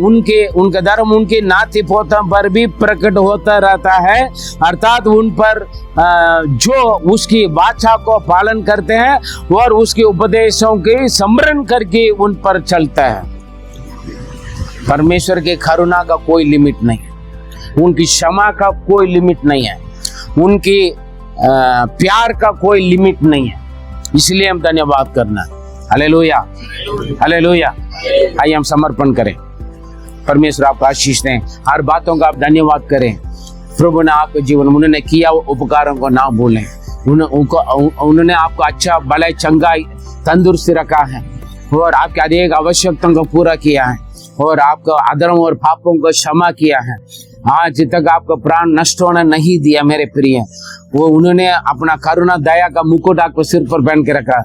उनके धर्म उनके नाती पोतों पर भी प्रकट होता रहता है, अर्थात उन पर जो उसकी वाचा को पालन करते हैं और उसके उपदेशों के स्मरण करके उन पर चलता है। परमेश्वर के करुणा का कोई लिमिट नहीं है, उनकी क्षमा का कोई लिमिट नहीं है, उनकी प्यार का कोई लिमिट नहीं है। इसलिए हम धन्यवाद करना। Hallelujah hallelujah. आइए हम समर्पण करें। परमेश्वर आपको आशीष दें, हर बातों का आप धन्यवाद करें। प्रभु ने आपके जीवन में उन्होंने किया वो उपकारों को ना भूलें। उन्होंने आपको अच्छा भलाई चंगाई तंदुरुस्ती रखा है और आपकी हर एक आवश्यकताओं को पूरा किया है और आपका अधर्म और पापों को क्षमा किया है। आज तक आपका प्राण नष्ट होना नहीं दिया मेरे प्रिय। वो उन्होंने अपना करुणा दया का मुकुट आपको सिर पर पहन के रखा,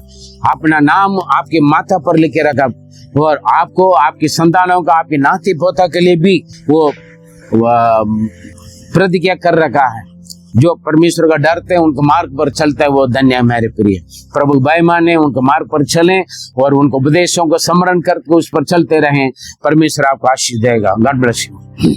अपना नाम आपके माथा पर लिख के रखा, और आपको आपकी संतानों का, आपके नाती पोता के लिए भी वो प्रतिज्ञा कर रखा है। जो परमेश्वर का डरते हैं, उनके मार्ग पर चलता है, वो धन्य है मेरे प्रिय। प्रभु भय माने, उनके मार्ग पर चलें और उनको उपदेशों को स्मरण करके उस पर चलते रहें। परमेश्वर आपको आशीष देगा। God bless you.